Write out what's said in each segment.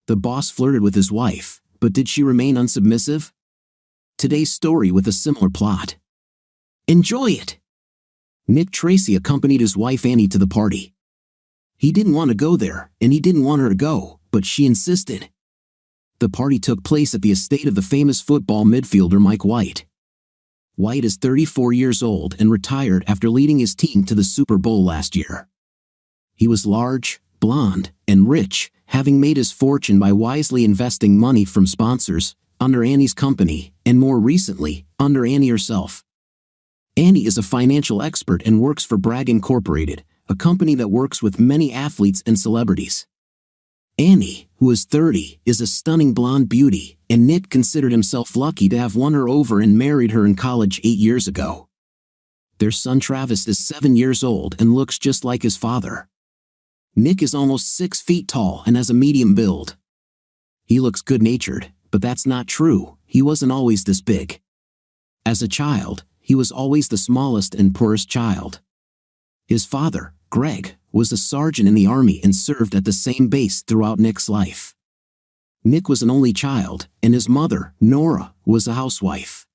The boss flirted with his wife, but did she remain unsubmissive? Today's story with a similar plot. Enjoy it! Nick Tracy accompanied his wife Annie to the party. He didn't want to go there, and he didn't want her to go, but she insisted. The party took place at the estate of the famous football midfielder Mike White. White is 34 years old and retired after leading his team to the Super Bowl last year. He was large, blonde, and rich, having made his fortune by wisely investing money from sponsors, under Annie's company, and more recently, under Annie herself. Annie is a financial expert and works for Bragg Incorporated, a company that works with many athletes and celebrities. Annie, who is 30, is a stunning blonde beauty, and Nick considered himself lucky to have won her over and married her in college 8 years ago. Their son Travis is 7 years old and looks just like his father. Nick is almost 6 feet tall and has a medium build. He looks good-natured, but that's not true. He wasn't always this big. As a child, he was always the smallest and poorest child. His father, Greg, was a sergeant in the Army and served at the same base throughout Nick's life. Nick was an only child, and his mother, Nora, was a housewife.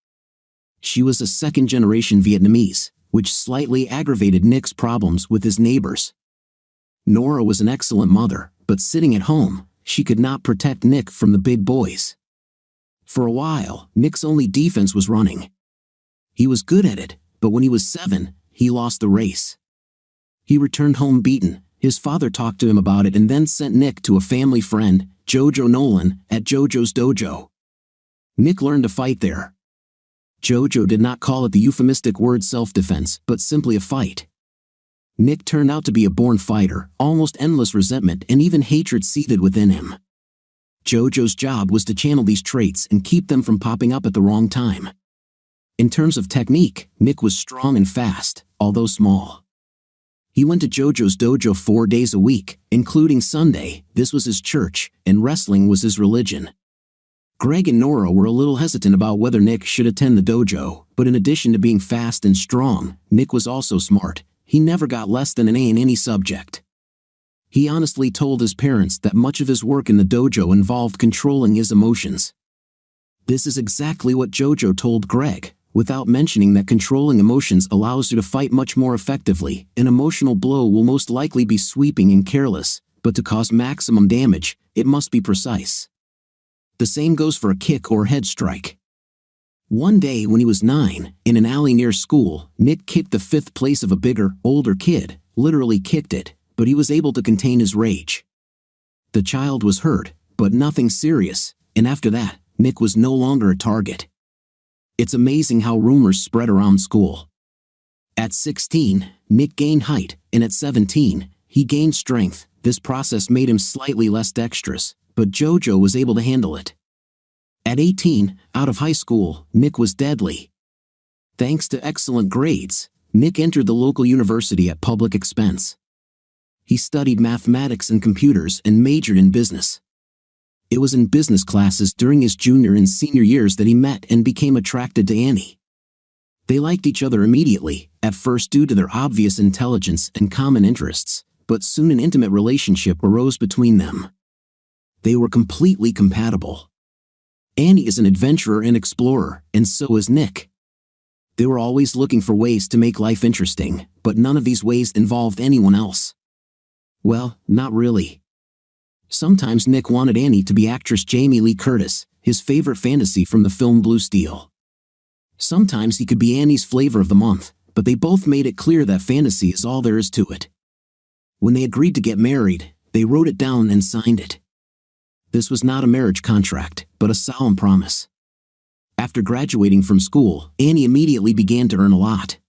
She was a second-generation Vietnamese, which slightly aggravated Nick's problems with his neighbors. Nora was an excellent mother, but sitting at home, she could not protect Nick from the big boys. For a while, Nick's only defense was running. He was good at it, but when he was 7, he lost the race. He returned home beaten. His father talked to him about it and then sent Nick to a family friend, Jojo Nolan, at Jojo's dojo. Nick learned to fight there. Jojo did not call it the euphemistic word self-defense, but simply a fight. Nick turned out to be a born fighter, almost endless resentment and even hatred seethed within him. Jojo's job was to channel these traits and keep them from popping up at the wrong time. In terms of technique, Nick was strong and fast, although small. He went to Jojo's dojo 4 days a week, including Sunday. This was his church, and wrestling was his religion. Greg and Nora were a little hesitant about whether Nick should attend the dojo, but in addition to being fast and strong, Nick was also smart. He never got less than an A in any subject. He honestly told his parents that much of his work in the dojo involved controlling his emotions. This is exactly what Jojo told Greg, without mentioning that controlling emotions allows you to fight much more effectively. An emotional blow will most likely be sweeping and careless, but to cause maximum damage, it must be precise. The same goes for a kick or head strike. One day when he was 9, in an alley near school, Nick kicked the 5th place of a bigger, older kid, literally kicked it, but he was able to contain his rage. The child was hurt, but nothing serious, and after that, Nick was no longer a target. It's amazing how rumors spread around school. At 16, Nick gained height, and at 17, he gained strength. This process made him slightly less dexterous, but Jojo was able to handle it. At 18, out of high school, Nick was deadly. Thanks to excellent grades, Nick entered the local university at public expense. He studied mathematics and computers and majored in business. It was in business classes during his junior and senior years that he met and became attracted to Annie. They liked each other immediately, at first due to their obvious intelligence and common interests, but soon an intimate relationship arose between them. They were completely compatible. Annie is an adventurer and explorer, and so is Nick. They were always looking for ways to make life interesting, but none of these ways involved anyone else. Well, not really. Sometimes Nick wanted Annie to be actress Jamie Lee Curtis, his favorite fantasy from the film Blue Steel. Sometimes he could be Annie's flavor of the month, but they both made it clear that fantasy is all there is to it. When they agreed to get married, they wrote it down and signed it. This was not a marriage contract, but a solemn promise. After graduating from school, Annie immediately began to earn a lot.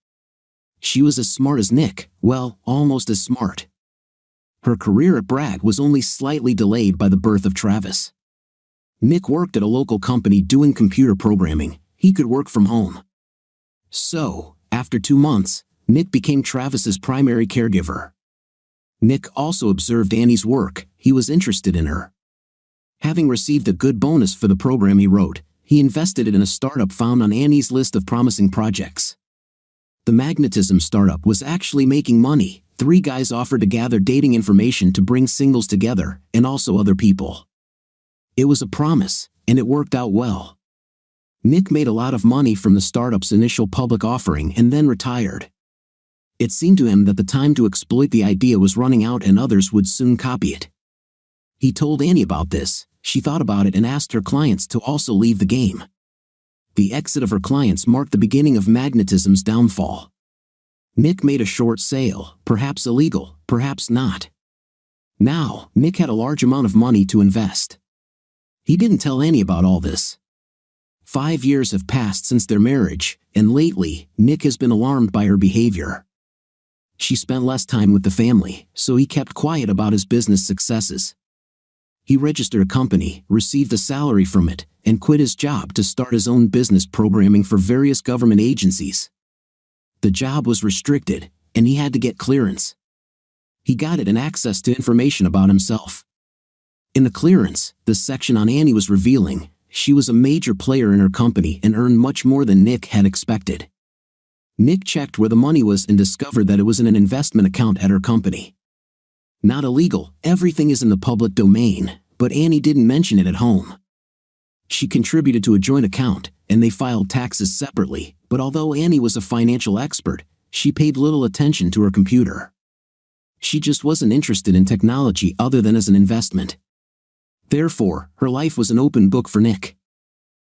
She was as smart as Nick, well, almost as smart. Her career at Bragg was only slightly delayed by the birth of Travis. Nick worked at a local company doing computer programming. He could work from home. So, after 2 months, Nick became Travis's primary caregiver. Nick also observed Annie's work. He was interested in her. Having received a good bonus for the program he wrote, he invested it in a startup found on Annie's list of promising projects. The magnetism startup was actually making money. 3 guys offered to gather dating information to bring singles together, and also other people. It was a promise, and it worked out well. Nick made a lot of money from the startup's initial public offering and then retired. It seemed to him that the time to exploit the idea was running out and others would soon copy it. He told Annie about this. She thought about it and asked her clients to also leave the game. The exit of her clients marked the beginning of magnetism's downfall. Nick made a short sale, perhaps illegal, perhaps not. Now, Nick had a large amount of money to invest. He didn't tell Annie about all this. 5 years have passed since their marriage, and lately, Nick has been alarmed by her behavior. She spent less time with the family, so he kept quiet about his business successes. He registered a company, received a salary from it, and quit his job to start his own business programming for various government agencies. The job was restricted, and he had to get clearance. He got it and access to information about himself. In the clearance, the section on Annie was revealing. She was a major player in her company and earned much more than Nick had expected. Nick checked where the money was and discovered that it was in an investment account at her company. Not illegal, everything is in the public domain, but Annie didn't mention it at home. She contributed to a joint account, and they filed taxes separately, but although Annie was a financial expert, she paid little attention to her computer. She just wasn't interested in technology other than as an investment. Therefore, her life was an open book for Nick.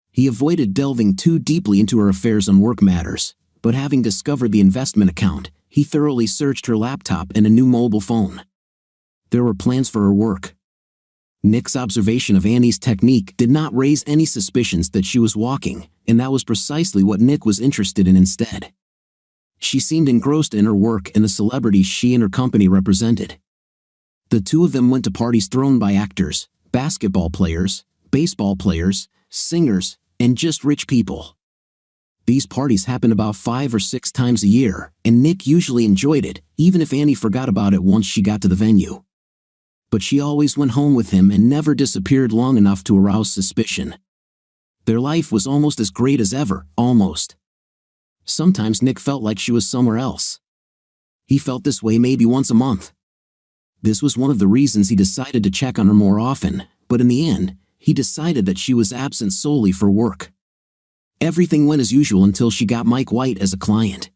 He avoided delving too deeply into her affairs on work matters, but having discovered the investment account, he thoroughly searched her laptop and a new mobile phone. There were plans for her work. Nick's observation of Annie's technique did not raise any suspicions that she was walking, and that was precisely what Nick was interested in instead. She seemed engrossed in her work and the celebrities she and her company represented. The two of them went to parties thrown by actors, basketball players, baseball players, singers, and just rich people. These parties happened about 5 or 6 times a year, and Nick usually enjoyed it, even if Annie forgot about it once she got to the venue. But she always went home with him and never disappeared long enough to arouse suspicion. Their life was almost as great as ever, almost. Sometimes Nick felt like she was somewhere else. He felt this way maybe once a month. This was one of the reasons he decided to check on her more often, but in the end, he decided that she was absent solely for work. Everything went as usual until she got Mike White as a client.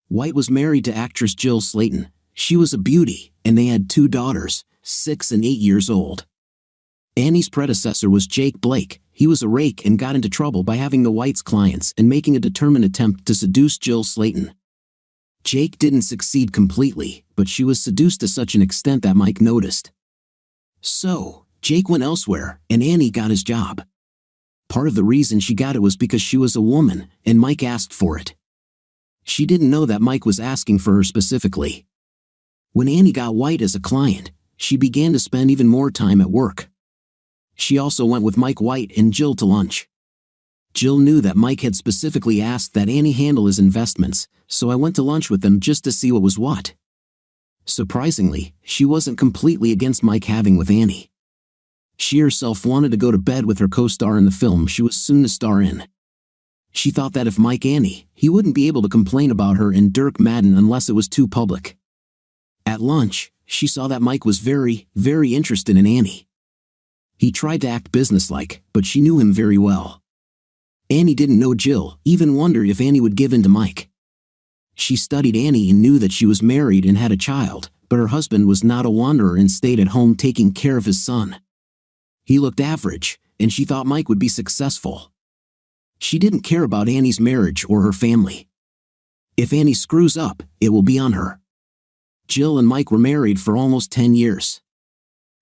White was married to actress Jill Slayton. She was a beauty, and they had 2 daughters, 6 and 8 years old. Annie's predecessor was Jake Blake. He was a rake and got into trouble by having the Whites' clients and making a determined attempt to seduce Jill Slayton. Jake didn't succeed completely, but she was seduced to such an extent that Mike noticed. So, Jake went elsewhere, and Annie got his job. Part of the reason she got it was because she was a woman, and Mike asked for it. She didn't know that Mike was asking for her specifically. When Annie got White as a client, she began to spend even more time at work. She also went with Mike White and Jill to lunch. Jill knew that Mike had specifically asked that Annie handle his investments, so I went to lunch with them just to see what was what. Surprisingly, she wasn't completely against Mike having with Annie. She herself wanted to go to bed with her co-star in the film she was soon to star in. She thought that if Mike Annie, he wouldn't be able to complain about her and Dirk Madden unless it was too public. At lunch, she saw that Mike was very, very interested in Annie. He tried to act businesslike, but she knew him very well. Annie didn't know Jill, even wondered if Annie would give in to Mike. She studied Annie and knew that she was married and had a child, but her husband was not a wanderer and stayed at home taking care of his son. He looked average, and she thought Mike would be successful. She didn't care about Annie's marriage or her family. If Annie screws up, it will be on her. Jill and Mike were married for almost 10 years.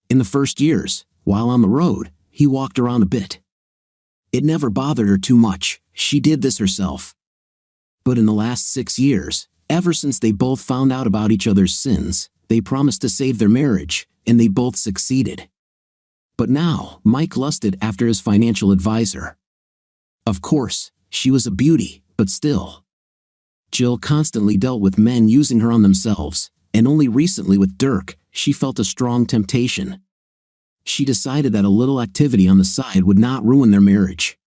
In the first years, while on the road, he walked around a bit. It never bothered her too much, she did this herself. But in the last 6 years, ever since they both found out about each other's sins, they promised to save their marriage, and they both succeeded. But now, Mike lusted after his financial advisor. Of course, she was a beauty, but still. Jill constantly dealt with men using her on themselves, and only recently with Dirk, she felt a strong temptation. She decided that a little activity on the side would not ruin their marriage.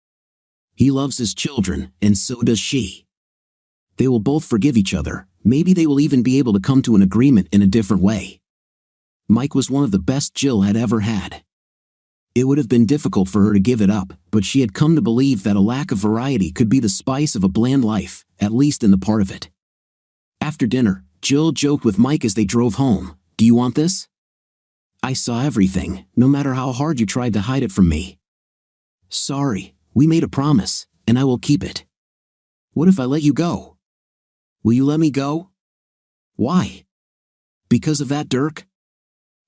He loves his children, and so does she. They will both forgive each other, maybe they will even be able to come to an agreement in a different way. Mike was one of the best Jill had ever had. It would have been difficult for her to give it up, but she had come to believe that a lack of variety could be the spice of a bland life, at least in the part of it. After dinner, Jill joked with Mike as they drove home, "Do you want this? I saw everything, no matter how hard you tried to hide it from me." "Sorry, we made a promise, and I will keep it." "What if I let you go?" "Will you let me go?" "Why?" "Because of that Dirk?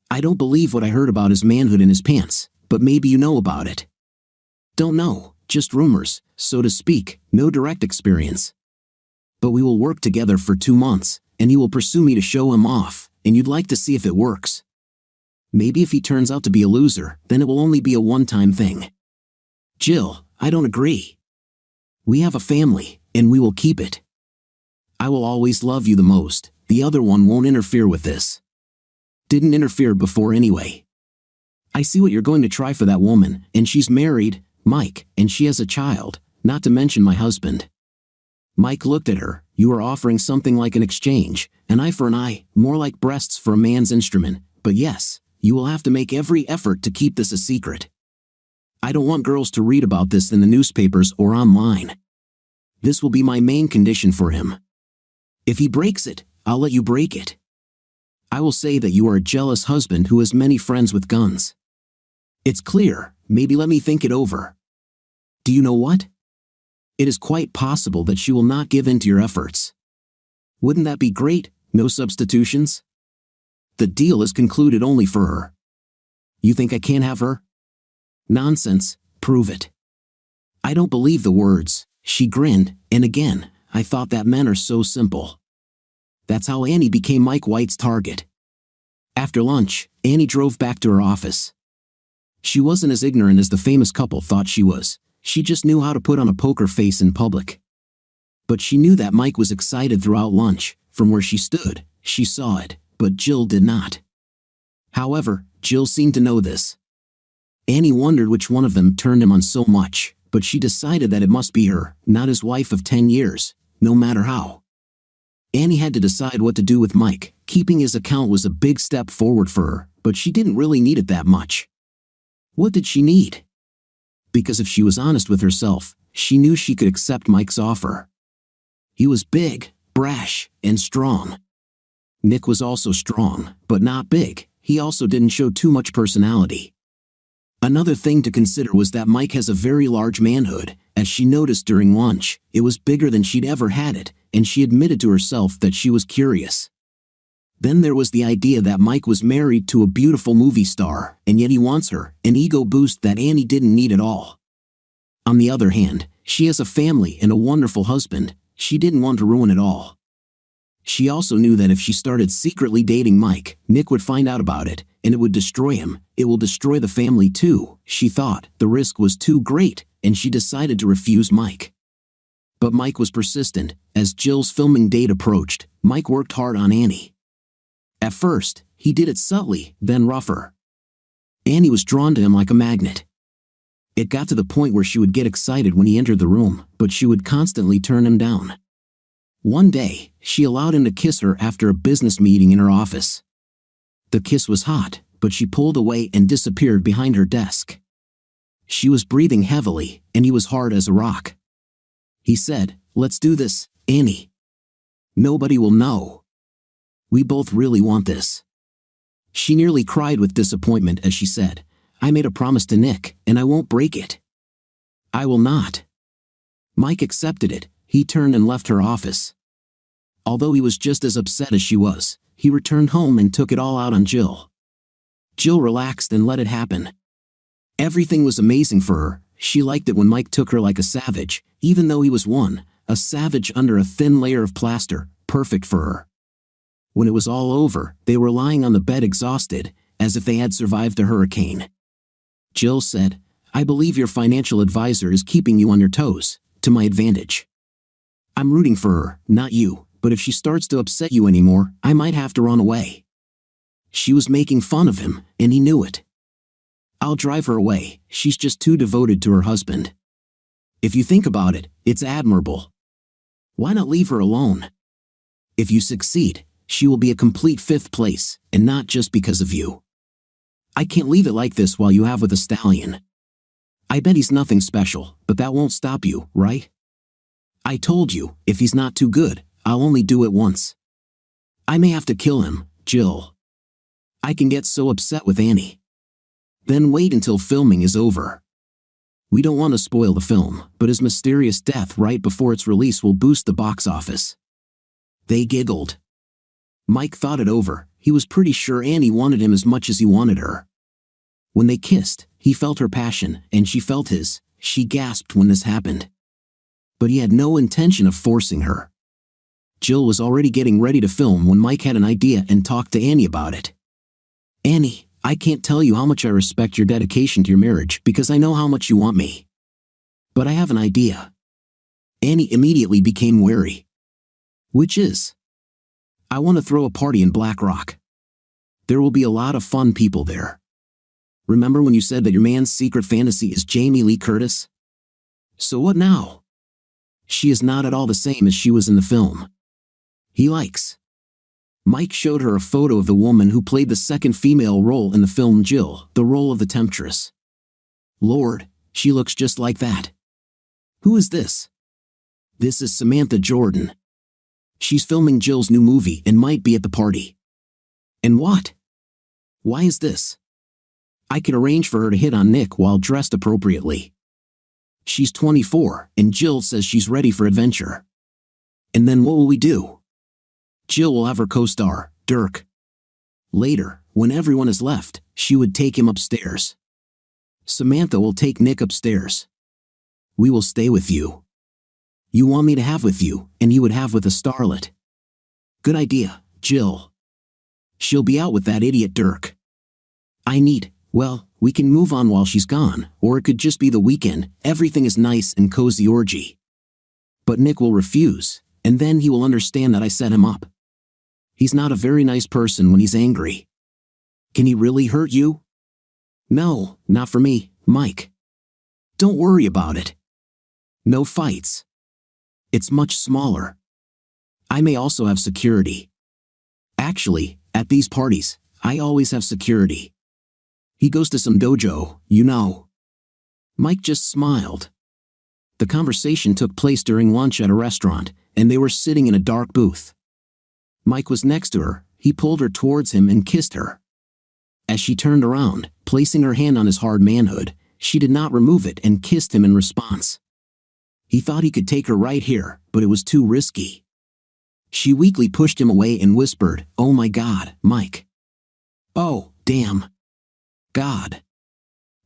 I don't believe what I heard about his manhood in his pants, but maybe you know about it." "Don't know, just rumors, so to speak, no direct experience." "But we will work together for 2 months, and he will pursue me to show him off, and you'd like to see if it works. Maybe if he turns out to be a loser, then it will only be a one-time thing." "Jill, I don't agree. We have a family, and we will keep it. I will always love you the most, the other one won't interfere with this. Didn't interfere before anyway. I see what you're going to try for that woman, and she's married, Mike, and she has a child, not to mention my husband." Mike looked at her. "You are offering something like an exchange, an eye for an eye, more like breasts for a man's instrument, but yes, you will have to make every effort to keep this a secret. I don't want girls to read about this in the newspapers or online. This will be my main condition for him. If he breaks it, I'll let you break it. I will say that you are a jealous husband who has many friends with guns. It's clear, maybe let me think it over. Do you know what? It is quite possible that she will not give in to your efforts. Wouldn't that be great? No substitutions? The deal is concluded only for her. You think I can't have her? Nonsense, prove it." "I don't believe the words," she grinned, "and again, I thought that men are so simple." That's how Annie became Mike White's target. After lunch, Annie drove back to her office. She wasn't as ignorant as the famous couple thought she was. She just knew how to put on a poker face in public. But she knew that Mike was excited throughout lunch. From where she stood, she saw it, but Jill did not. However, Jill seemed to know this. Annie wondered which one of them turned him on so much, but she decided that it must be her, not his wife of 10 years, no matter how. Annie had to decide what to do with Mike. Keeping his account was a big step forward for her, but she didn't really need it that much. What did she need? Because if she was honest with herself, she knew she could accept Mike's offer. He was big, brash, and strong. Nick was also strong, but not big. He also didn't show too much personality. Another thing to consider was that Mike has a very large manhood. As she noticed during lunch, it was bigger than she'd ever had it, and she admitted to herself that she was curious. Then there was the idea that Mike was married to a beautiful movie star, and yet he wants her, an ego boost that Annie didn't need at all. On the other hand, she has a family and a wonderful husband. She didn't want to ruin it all. She also knew that if she started secretly dating Mike, Nick would find out about it, and it would destroy him. It will destroy the family too, she thought. The risk was too great, and she decided to refuse Mike. But Mike was persistent. As Jill's filming date approached, Mike worked hard on Annie. At first, he did it subtly, then rougher. Annie was drawn to him like a magnet. It got to the point where she would get excited when he entered the room, but she would constantly turn him down. One day, she allowed him to kiss her after a business meeting in her office. The kiss was hot, but she pulled away and disappeared behind her desk. She was breathing heavily, and he was hard as a rock. He said, "Let's do this, Annie. Nobody will know. We both really want this." She nearly cried with disappointment as she said, "I made a promise to Nick, and I won't break it." "I will not." Mike accepted it. He turned and left her office. Although he was just as upset as she was, he returned home and took it all out on Jill. Jill relaxed and let it happen. Everything was amazing for her. She liked it when Mike took her like a savage, even though he was a savage under a thin layer of plaster, perfect for her. When it was all over, they were lying on the bed exhausted, as if they had survived a hurricane. Jill said, "I believe your financial advisor is keeping you on your toes, to my advantage. I'm rooting for her, not you, but if she starts to upset you anymore, I might have to run away." She was making fun of him, and he knew it. "I'll drive her away. She's just too devoted to her husband. If you think about it, it's admirable. Why not leave her alone? If you succeed, she will be a complete fifth place, and not just because of you." I can't leave it like this while you have with a stallion. I bet he's nothing special, but that won't stop you, right? I told you, if he's not too good, I'll only do it once. I may have to kill him, Jill. I can get so upset with Annie. Then wait until filming is over. We don't want to spoil the film, but his mysterious death right before its release will boost the box office. They giggled. Mike thought it over. He was pretty sure Annie wanted him as much as he wanted her. When they kissed, he felt her passion, and she felt his. She gasped when this happened. But he had no intention of forcing her. Jill was already getting ready to film when Mike had an idea and talked to Annie about it. Annie, I can't tell you how much I respect your dedication to your marriage because I know how much you want me. But I have an idea. Annie immediately became wary. Which is? I want to throw a party in Black Rock. There will be a lot of fun people there. Remember when you said that your man's secret fantasy is Jamie Lee Curtis? So what now? She is not at all the same as she was in the film. He likes. Mike showed her a photo of the woman who played the second female role in the film, Jill, the role of the temptress. Lord, she looks just like that. Who is this? This is Samantha Jordan. She's filming Jill's new movie and might be at the party. And what? Why is this? I can arrange for her to hit on Nick while dressed appropriately. She's 24, and Jill says she's ready for adventure. And then what will we do? Jill will have her co-star, Dirk. Later, when everyone is left, she would take him upstairs. Samantha will take Nick upstairs. We will stay with you. You want me to have with you, and you would have with a starlet. Good idea, Jill. She'll be out with that idiot Dirk. Well, we can move on while she's gone, or it could just be the weekend, everything is nice and cozy orgy. But Nick will refuse, and then he will understand that I set him up. He's not a very nice person when he's angry. Can he really hurt you? No, not for me, Mike. Don't worry about it. No fights. It's much smaller. I may also have security. Actually, at these parties, I always have security. He goes to some dojo, you know. Mike just smiled. The conversation took place during lunch at a restaurant, and they were sitting in a dark booth. Mike was next to her. He pulled her towards him and kissed her. As she turned around, placing her hand on his hard manhood, she did not remove it and kissed him in response. He thought he could take her right here, but it was too risky. She weakly pushed him away and whispered, "Oh my God, Mike." "Oh, damn. God."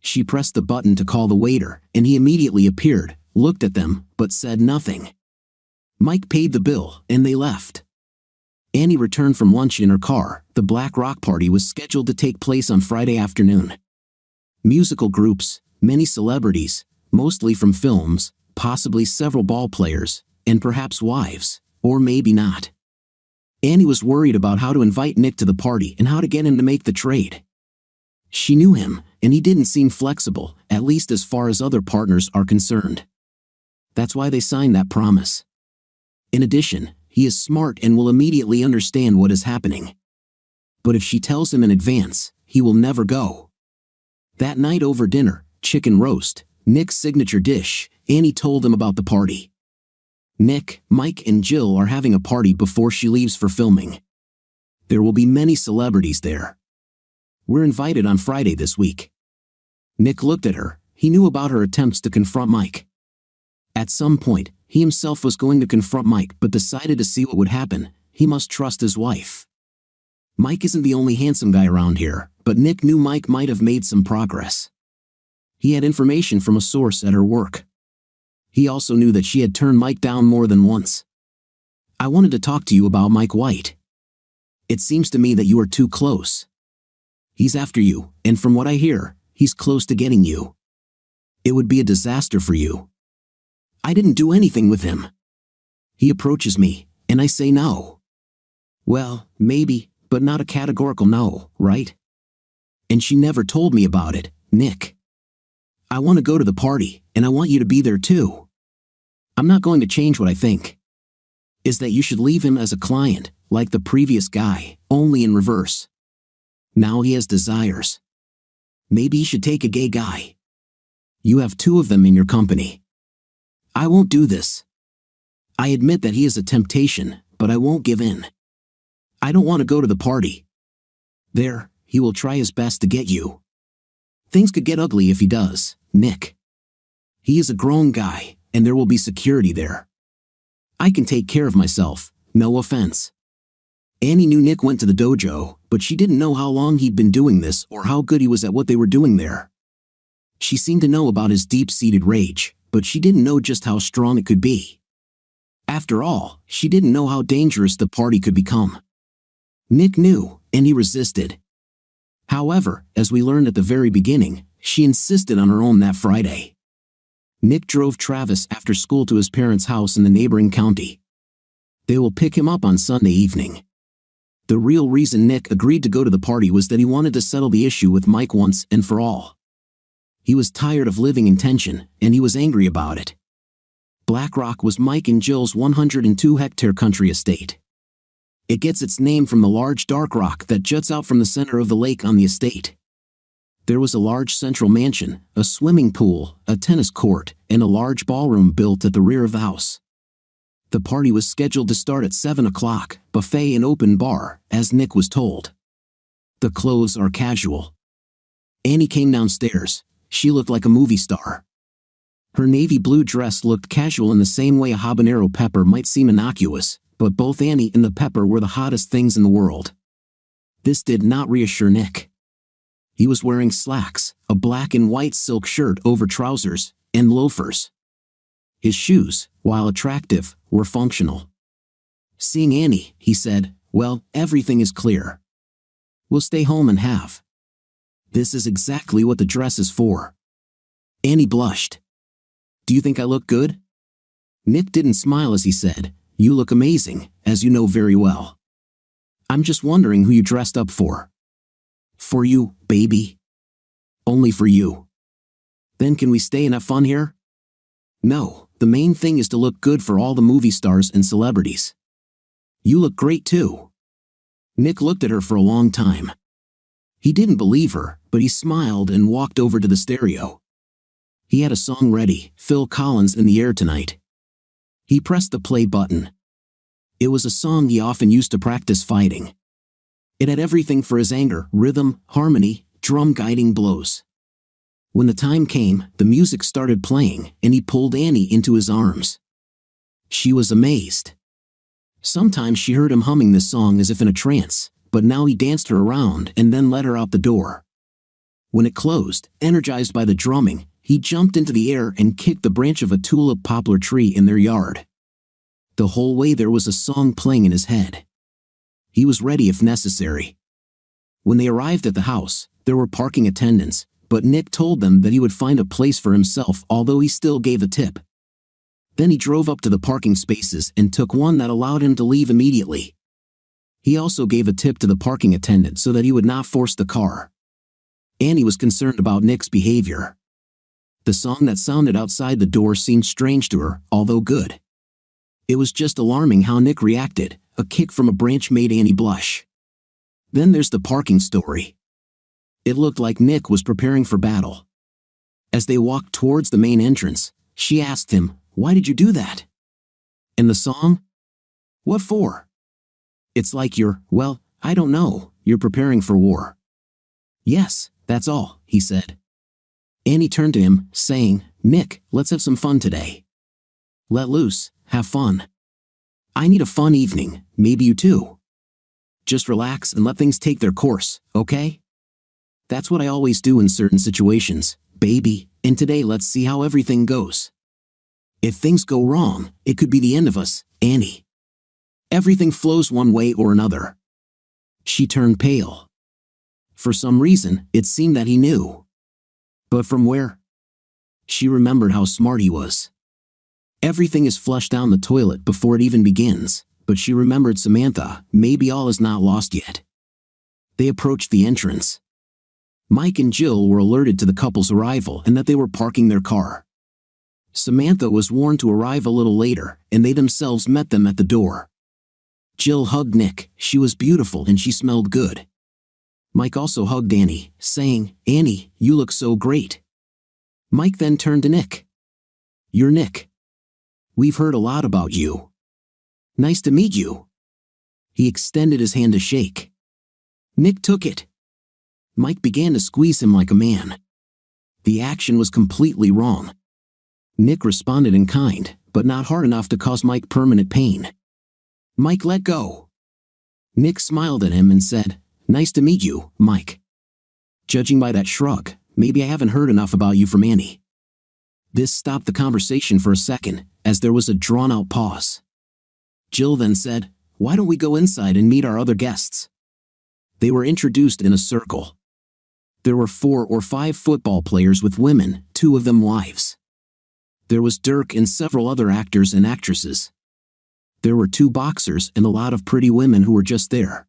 She pressed the button to call the waiter, and he immediately appeared, looked at them, but said nothing. Mike paid the bill, and they left. Annie returned from lunch in her car. The Black Rock party was scheduled to take place on Friday afternoon. Musical groups, many celebrities, mostly from films, possibly several ball players, and perhaps wives, or maybe not. Annie was worried about how to invite Nick to the party and how to get him to make the trade. She knew him, and he didn't seem flexible, at least as far as other partners are concerned. That's why they signed that promise. In addition, he is smart and will immediately understand what is happening. But if she tells him in advance, he will never go. That night over dinner, chicken roast, Nick's signature dish, Annie told him about the party. Nick, Mike, and Jill are having a party before she leaves for filming. There will be many celebrities there. We're invited on Friday this week. Nick looked at her. He knew about her attempts to confront Mike. At some point, he himself was going to confront Mike but decided to see what would happen. He must trust his wife. Mike isn't the only handsome guy around here, but Nick knew Mike might have made some progress. He had information from a source at her work. He also knew that she had turned Mike down more than once. "I wanted to talk to you about Mike White. It seems to me that you are too close. He's after you, and from what I hear, he's close to getting you. It would be a disaster for you. I didn't do anything with him. He approaches me, and I say no. Well, maybe, but not a categorical no, right? And she never told me about it, Nick. I want to go to the party, and I want you to be there too. I'm not going to change what I think. Is that you should leave him as a client, like the previous guy, only in reverse. Now he has desires. Maybe you should take a gay guy. You have two of them in your company. I won't do this. I admit that he is a temptation, but I won't give in. I don't want to go to the party. There, he will try his best to get you. Things could get ugly if he does, Nick. He is a grown guy, and there will be security there. I can take care of myself, no offense. Annie knew Nick went to the dojo, but she didn't know how long he'd been doing this or how good he was at what they were doing there. She seemed to know about his deep-seated rage, but she didn't know just how strong it could be. After all, she didn't know how dangerous the party could become. Nick knew, and he resisted. However, as we learned at the very beginning, she insisted on her own that Friday. Nick drove Travis after school to his parents' house in the neighboring county. They will pick him up on Sunday evening. The real reason Nick agreed to go to the party was that he wanted to settle the issue with Mike once and for all. He was tired of living in tension, and he was angry about it. Black Rock was Mike and Jill's 102-hectare country estate. It gets its name from the large dark rock that juts out from the center of the lake on the estate. There was a large central mansion, a swimming pool, a tennis court, and a large ballroom built at the rear of the house. The party was scheduled to start at 7 o'clock, buffet and open bar, as Nick was told. The clothes are casual. Annie came downstairs. She looked like a movie star. Her navy blue dress looked casual in the same way a habanero pepper might seem innocuous, but both Annie and the pepper were the hottest things in the world. This did not reassure Nick. He was wearing slacks, a black and white silk shirt over trousers, and loafers. His shoes, while attractive, were functional. Seeing Annie, he said, "Well, everything is clear. We'll stay home and have. This is exactly what the dress is for." Annie blushed. "Do you think I look good?" Nick didn't smile as he said, "You look amazing, as you know very well. I'm just wondering who you dressed up for." "For you, baby. Only for you." "Then can we stay and have fun here?" "No. The main thing is to look good for all the movie stars and celebrities. You look great too." Nick looked at her for a long time. He didn't believe her, but he smiled and walked over to the stereo. He had a song ready, Phil Collins' In the Air Tonight. He pressed the play button. It was a song he often used to practice fighting. It had everything for his anger: rhythm, harmony, drum guiding blows. When the time came, the music started playing, and he pulled Annie into his arms. She was amazed. Sometimes she heard him humming this song as if in a trance, but now he danced her around and then led her out the door. When it closed, energized by the drumming, he jumped into the air and kicked the branch of a tulip poplar tree in their yard. The whole way there was a song playing in his head. He was ready if necessary. When they arrived at the house, there were parking attendants, but Nick told them that he would find a place for himself, although he still gave a tip. Then he drove up to the parking spaces and took one that allowed him to leave immediately. He also gave a tip to the parking attendant so that he would not force the car. Annie was concerned about Nick's behavior. The song that sounded outside the door seemed strange to her, although good. It was just alarming how Nick reacted. A kick from a branch made Annie blush. Then there's the parking story. It looked like Nick was preparing for battle. As they walked towards the main entrance, she asked him, "Why did you do that?" "And the song? What for?" "It's like well, I don't know, you're preparing for war." "Yes, that's all," he said. Annie turned to him, saying, "Nick, let's have some fun today. Let loose, have fun. I need a fun evening, maybe you too. Just relax and let things take their course, okay? That's what I always do in certain situations, baby, and today let's see how everything goes. If things go wrong, it could be the end of us, Annie. Everything flows one way or another." She turned pale. For some reason, it seemed that he knew. But from where? She remembered how smart he was. Everything is flushed down the toilet before it even begins, but she remembered Samantha, maybe all is not lost yet. They approached the entrance. Mike and Jill were alerted to the couple's arrival and that they were parking their car. Samantha was warned to arrive a little later, and they themselves met them at the door. Jill hugged Nick. She was beautiful and she smelled good. Mike also hugged Annie, saying, "Annie, you look so great." Mike then turned to Nick. "You're Nick. We've heard a lot about you. Nice to meet you." He extended his hand to shake. Nick took it. Mike began to squeeze him like a man. The action was completely wrong. Nick responded in kind, but not hard enough to cause Mike permanent pain. Mike let go. Nick smiled at him and said, "Nice to meet you, Mike. Judging by that shrug, maybe I haven't heard enough about you from Annie." This stopped the conversation for a second, as there was a drawn-out pause. Jill then said, "Why don't we go inside and meet our other guests?" They were introduced in a circle. There were 4 or 5 football players with women, 2 of them wives. There was Dirk and several other actors and actresses. There were 2 boxers and a lot of pretty women who were just there.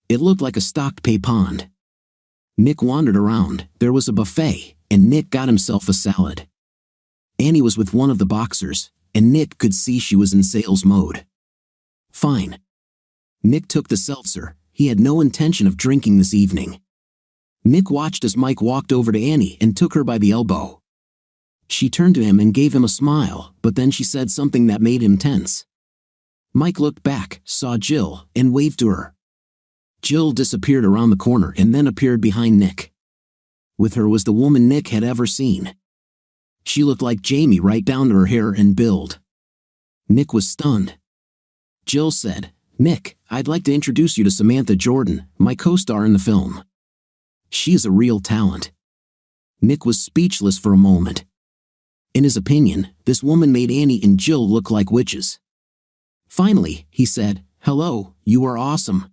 It looked like a stocked pay pond. Nick wandered around, there was a buffet, and Nick got himself a salad. Annie was with one of the boxers, and Nick could see she was in sales mode. Fine. Nick took the seltzer, he had no intention of drinking this evening. Nick watched as Mike walked over to Annie and took her by the elbow. She turned to him and gave him a smile, but then she said something that made him tense. Mike looked back, saw Jill, and waved to her. Jill disappeared around the corner and then appeared behind Nick. With her was the woman Nick had ever seen. She looked like Jamie right down to her hair and build. Nick was stunned. Jill said, "Nick, I'd like to introduce you to Samantha Jordan, my co-star in the film. She is a real talent." Nick was speechless for a moment. In his opinion, this woman made Annie and Jill look like witches. Finally, he said, "Hello, you are awesome."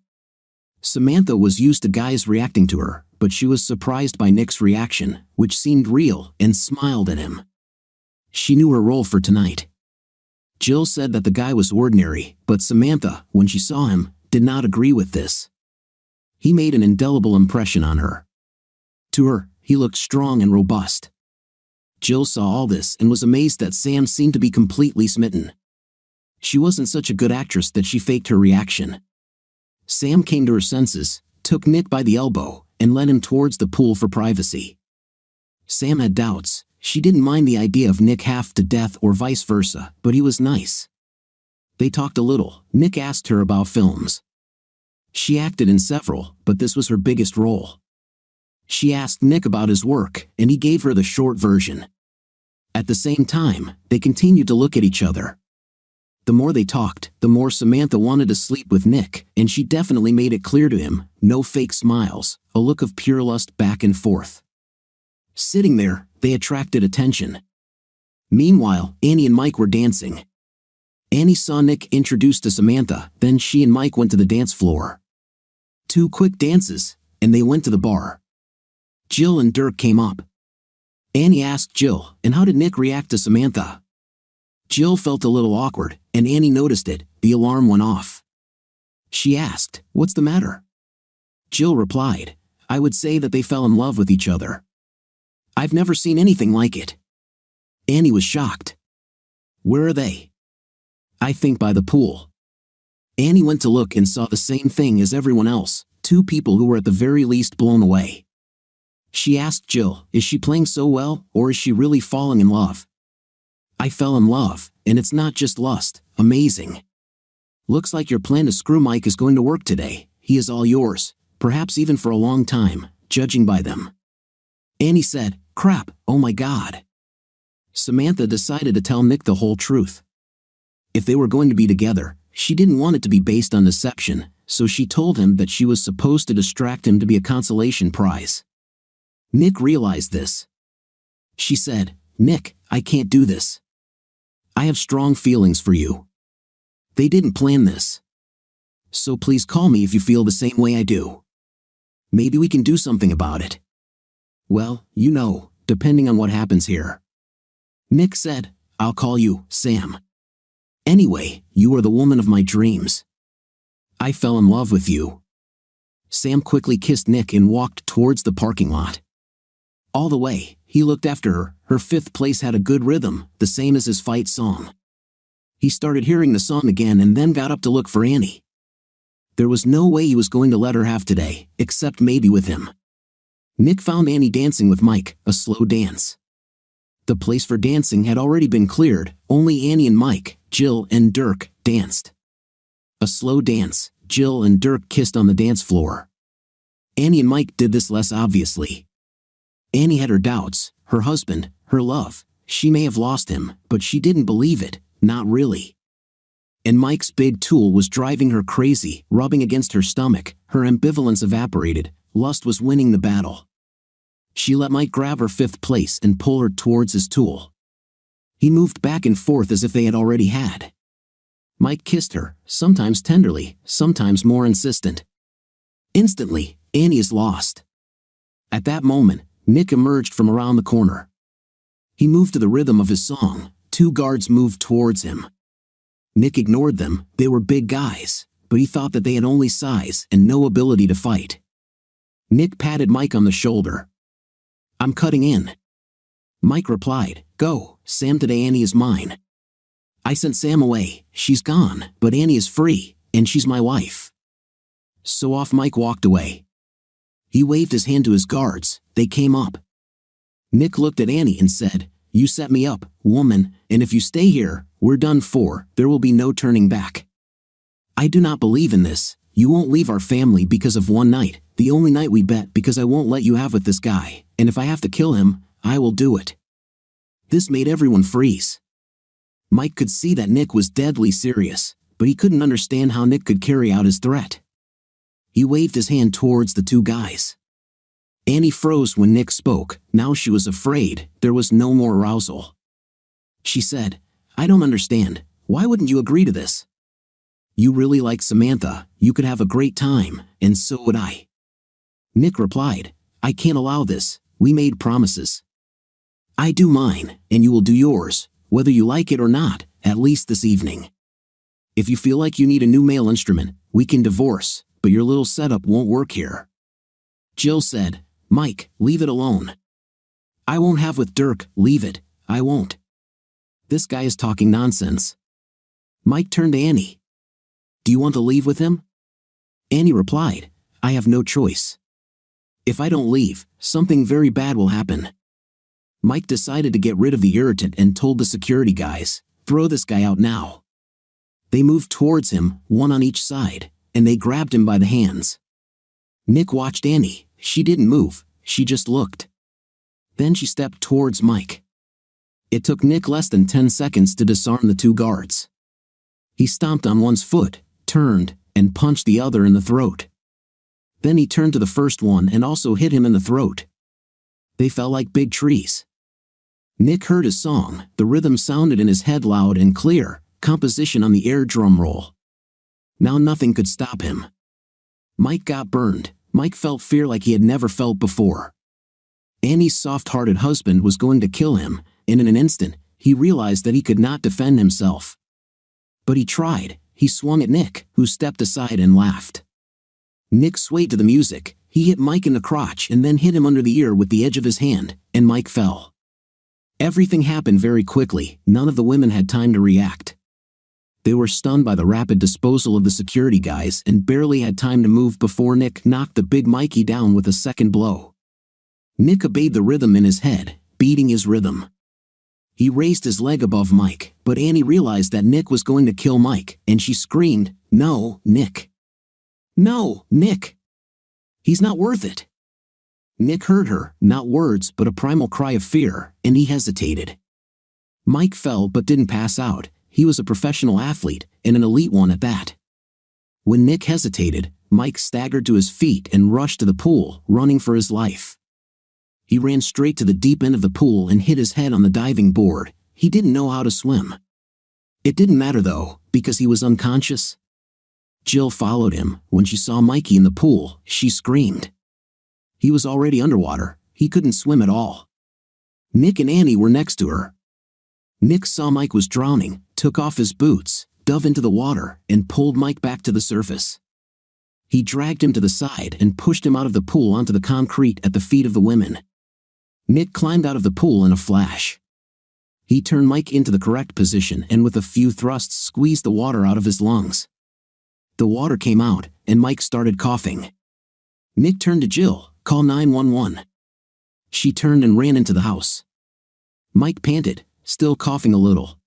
Samantha was used to guys reacting to her, but she was surprised by Nick's reaction, which seemed real, and smiled at him. She knew her role for tonight. Jill said that the guy was ordinary, but Samantha, when she saw him, did not agree with this. He made an indelible impression on her. To her, he looked strong and robust. Jill saw all this and was amazed that Sam seemed to be completely smitten. She wasn't such a good actress that she faked her reaction. Sam came to her senses, took Nick by the elbow, and led him towards the pool for privacy. Sam had doubts. She didn't mind the idea of Nick half to death or vice versa, but he was nice. They talked a little. Nick asked her about films. She acted in several, but this was her biggest role. She asked Nick about his work, and he gave her the short version. At the same time, they continued to look at each other. The more they talked, the more Samantha wanted to sleep with Nick, and she definitely made it clear to him, no fake smiles, a look of pure lust back and forth. Sitting there, they attracted attention. Meanwhile, Annie and Mike were dancing. Annie saw Nick introduced to Samantha, then she and Mike went to the dance floor. 2 quick dances, and they went to the bar. Jill and Dirk came up. Annie asked Jill, "And how did Nick react to Samantha?" Jill felt a little awkward, and Annie noticed it. The alarm went off. She asked, "What's the matter?" Jill replied, "I would say that they fell in love with each other. I've never seen anything like it." Annie was shocked. "Where are they?" "I think by the pool." Annie went to look and saw the same thing as everyone else, 2 people who were at the very least blown away. She asked Jill, "Is she playing so well, or is she really falling in love?" "I fell in love, and it's not just lust, amazing. Looks like your plan to screw Mike is going to work today. He is all yours, perhaps even for a long time, judging by them." Annie said, "Crap, oh my God." Samantha decided to tell Nick the whole truth. If they were going to be together, she didn't want it to be based on deception, so she told him that she was supposed to distract him to be a consolation prize. Nick realized this. She said, "Nick, I can't do this. I have strong feelings for you. They didn't plan this. So please call me if you feel the same way I do. Maybe we can do something about it. Well, you know, depending on what happens here." Nick said, "I'll call you, Sam. Anyway, you are the woman of my dreams. I fell in love with you." Sam quickly kissed Nick and walked towards the parking lot. All the way, he looked after her. Her 5th place had a good rhythm, the same as his fight song. He started hearing the song again and then got up to look for Annie. There was no way he was going to let her have today, except maybe with him. Nick found Annie dancing with Mike, a slow dance. The place for dancing had already been cleared, only Annie and Mike, Jill and Dirk, danced. A slow dance, Jill and Dirk kissed on the dance floor. Annie and Mike did this less obviously. Annie had her doubts, her husband, her love. She may have lost him, but she didn't believe it, not really. And Mike's big tool was driving her crazy, rubbing against her stomach, her ambivalence evaporated, lust was winning the battle. She let Mike grab her fifth place and pull her towards his tool. He moved back and forth as if they had already had. Mike kissed her, sometimes tenderly, sometimes more insistent. Instantly, Annie is lost. At that moment, Nick emerged from around the corner. He moved to the rhythm of his song. 2 guards moved towards him. Nick ignored them, they were big guys, but he thought that they had only size and no ability to fight. Nick patted Mike on the shoulder. "I'm cutting in." Mike replied, "Go, Sam, today Annie is mine. I sent Sam away, she's gone, but Annie is free, and she's my wife." So off Mike walked away. He waved his hand to his guards, they came up. Nick looked at Annie and said, "You set me up, woman, and if you stay here, we're done for, there will be no turning back. I do not believe in this, you won't leave our family because of one night, the only night we bet because I won't let you have with this guy, and if I have to kill him, I will do it." This made everyone freeze. Mike could see that Nick was deadly serious, but he couldn't understand how Nick could carry out his threat. He waved his hand towards the 2 guys. Annie froze when Nick spoke, now she was afraid, there was no more arousal. She said, "I don't understand, why wouldn't you agree to this? You really like Samantha, you could have a great time, and so would I." Nick replied, "I can't allow this, we made promises. I do mine, and you will do yours, whether you like it or not, at least this evening. If you feel like you need a new male instrument, we can divorce, but your little setup won't work here." Jill said, "Mike, leave it alone." "I won't have with Dirk, leave it, I won't. This guy is talking nonsense." Mike turned to Annie. "Do you want to leave with him?" Annie replied, "I have no choice. If I don't leave, something very bad will happen." Mike decided to get rid of the irritant and told the security guys, "Throw this guy out now." They moved towards him, 1 on each side, and they grabbed him by the hands. Nick watched Annie, she didn't move, she just looked. Then she stepped towards Mike. It took Nick less than 10 seconds to disarm the 2 guards. He stomped on one's foot, turned, and punched the other in the throat. Then he turned to the first one and also hit him in the throat. They fell like big trees. Nick heard his song, the rhythm sounded in his head loud and clear, composition on the air drum roll. Now nothing could stop him. Mike got burned. Mike felt fear like he had never felt before. Annie's soft-hearted husband was going to kill him, and in an instant, he realized that he could not defend himself. But he tried. He swung at Nick, who stepped aside and laughed. Nick swayed to the music. He hit Mike in the crotch and then hit him under the ear with the edge of his hand, and Mike fell. Everything happened very quickly, none of the women had time to react. They were stunned by the rapid disposal of the security guys and barely had time to move before Nick knocked the big Mikey down with a second blow. Nick obeyed the rhythm in his head, beating his rhythm. He raised his leg above Mike, but Annie realized that Nick was going to kill Mike, and she screamed, "No, Nick. No, Nick. He's not worth it." Nick heard her, not words but a primal cry of fear, and he hesitated. Mike fell but didn't pass out. He was a professional athlete, and an elite one at that. When Nick hesitated, Mike staggered to his feet and rushed to the pool, running for his life. He ran straight to the deep end of the pool and hit his head on the diving board. He didn't know how to swim. It didn't matter though, because he was unconscious. Jill followed him. When she saw Mikey in the pool, she screamed. He was already underwater. He couldn't swim at all. Nick and Annie were next to her. Nick saw Mike was drowning, took off his boots, dove into the water, and pulled Mike back to the surface. He dragged him to the side and pushed him out of the pool onto the concrete at the feet of the women. Nick climbed out of the pool in a flash. He turned Mike into the correct position and with a few thrusts squeezed the water out of his lungs. The water came out, and Mike started coughing. Nick turned to Jill. "Call 911. She turned and ran into the house. Mike panted, still coughing a little.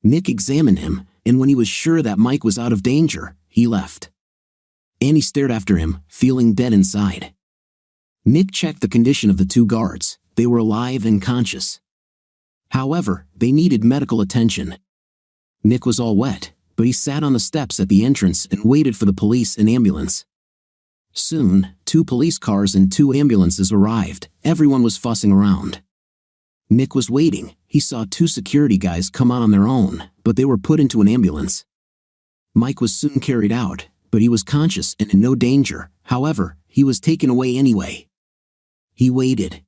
Nick examined him, and when he was sure that Mike was out of danger, he left. Annie stared after him, feeling dead inside. Nick checked the condition of the two guards. They were alive and conscious. However, they needed medical attention. Nick was all wet, but he sat on the steps at the entrance and waited for the police and ambulance. Soon, 2 police cars and 2 ambulances arrived. Everyone was fussing around. Nick was waiting. He saw 2 security guys come out on their own, but they were put into an ambulance. Mike was soon carried out, but he was conscious and in no danger. However, he was taken away anyway. He waited.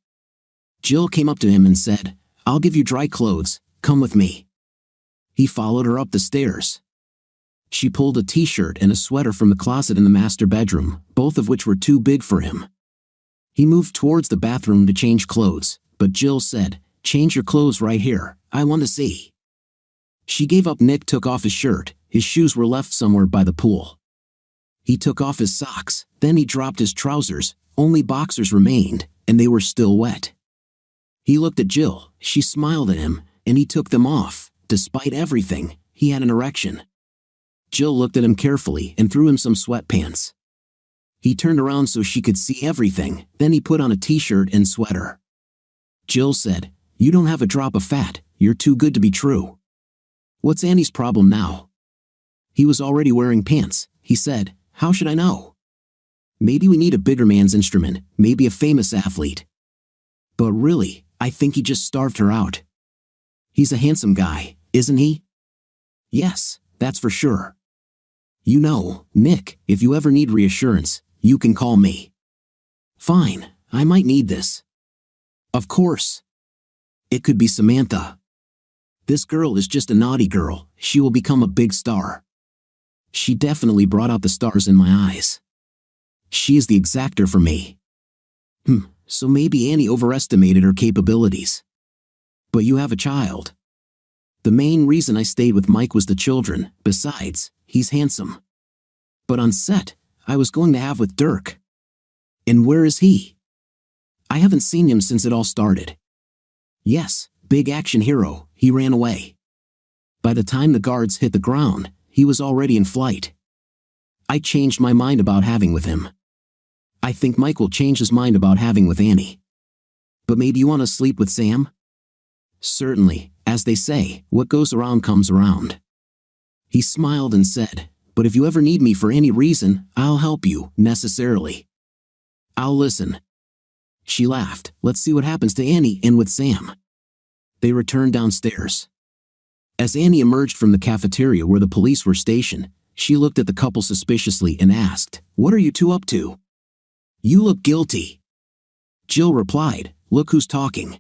Jill came up to him and said, "I'll give you dry clothes, come with me." He followed her up the stairs. She pulled a t-shirt and a sweater from the closet in the master bedroom, both of which were too big for him. He moved towards the bathroom to change clothes, but Jill said, "Change your clothes right here, I want to see." She gave up. Nick took off his shirt. His shoes were left somewhere by the pool. He took off his socks, then he dropped his trousers. Only boxers remained, and they were still wet. He looked at Jill. She smiled at him, and he took them off. Despite everything, he had an erection. Jill looked at him carefully and threw him some sweatpants. He turned around so she could see everything, then he put on a t-shirt and sweater. Jill said, "You don't have a drop of fat, you're too good to be true." "What's Annie's problem now?" He was already wearing pants. He said, "How should I know? Maybe we need a bigger man's instrument, maybe a famous athlete." But really, I think he just starved her out. He's a handsome guy, isn't he? Yes, that's for sure. You know, Nick, if you ever need reassurance, you can call me. Fine, I might need this. Of course. It could be Samantha. This girl is just a naughty girl. She will become a big star. She definitely brought out the stars in my eyes. She is the exactor for me. So maybe Annie overestimated her capabilities. But you have a child. The main reason I stayed with Mike was the children. Besides, he's handsome. But on set, I was going to have with Dirk. And where is he? I haven't seen him since it all started. Yes, big action hero, he ran away. By the time the guards hit the ground, he was already in flight. I changed my mind about having with him. I think Mike will change his mind about having with Annie. But maybe you want to sleep with Sam? Certainly, as they say, what goes around comes around. He smiled and said, "But if you ever need me for any reason, I'll help you, necessarily. I'll listen." She laughed. "Let's see what happens to Annie and with Sam." They returned downstairs. As Annie emerged from the cafeteria where the police were stationed, she looked at the couple suspiciously and asked, "What are you two up to? You look guilty." Jill replied, "Look who's talking."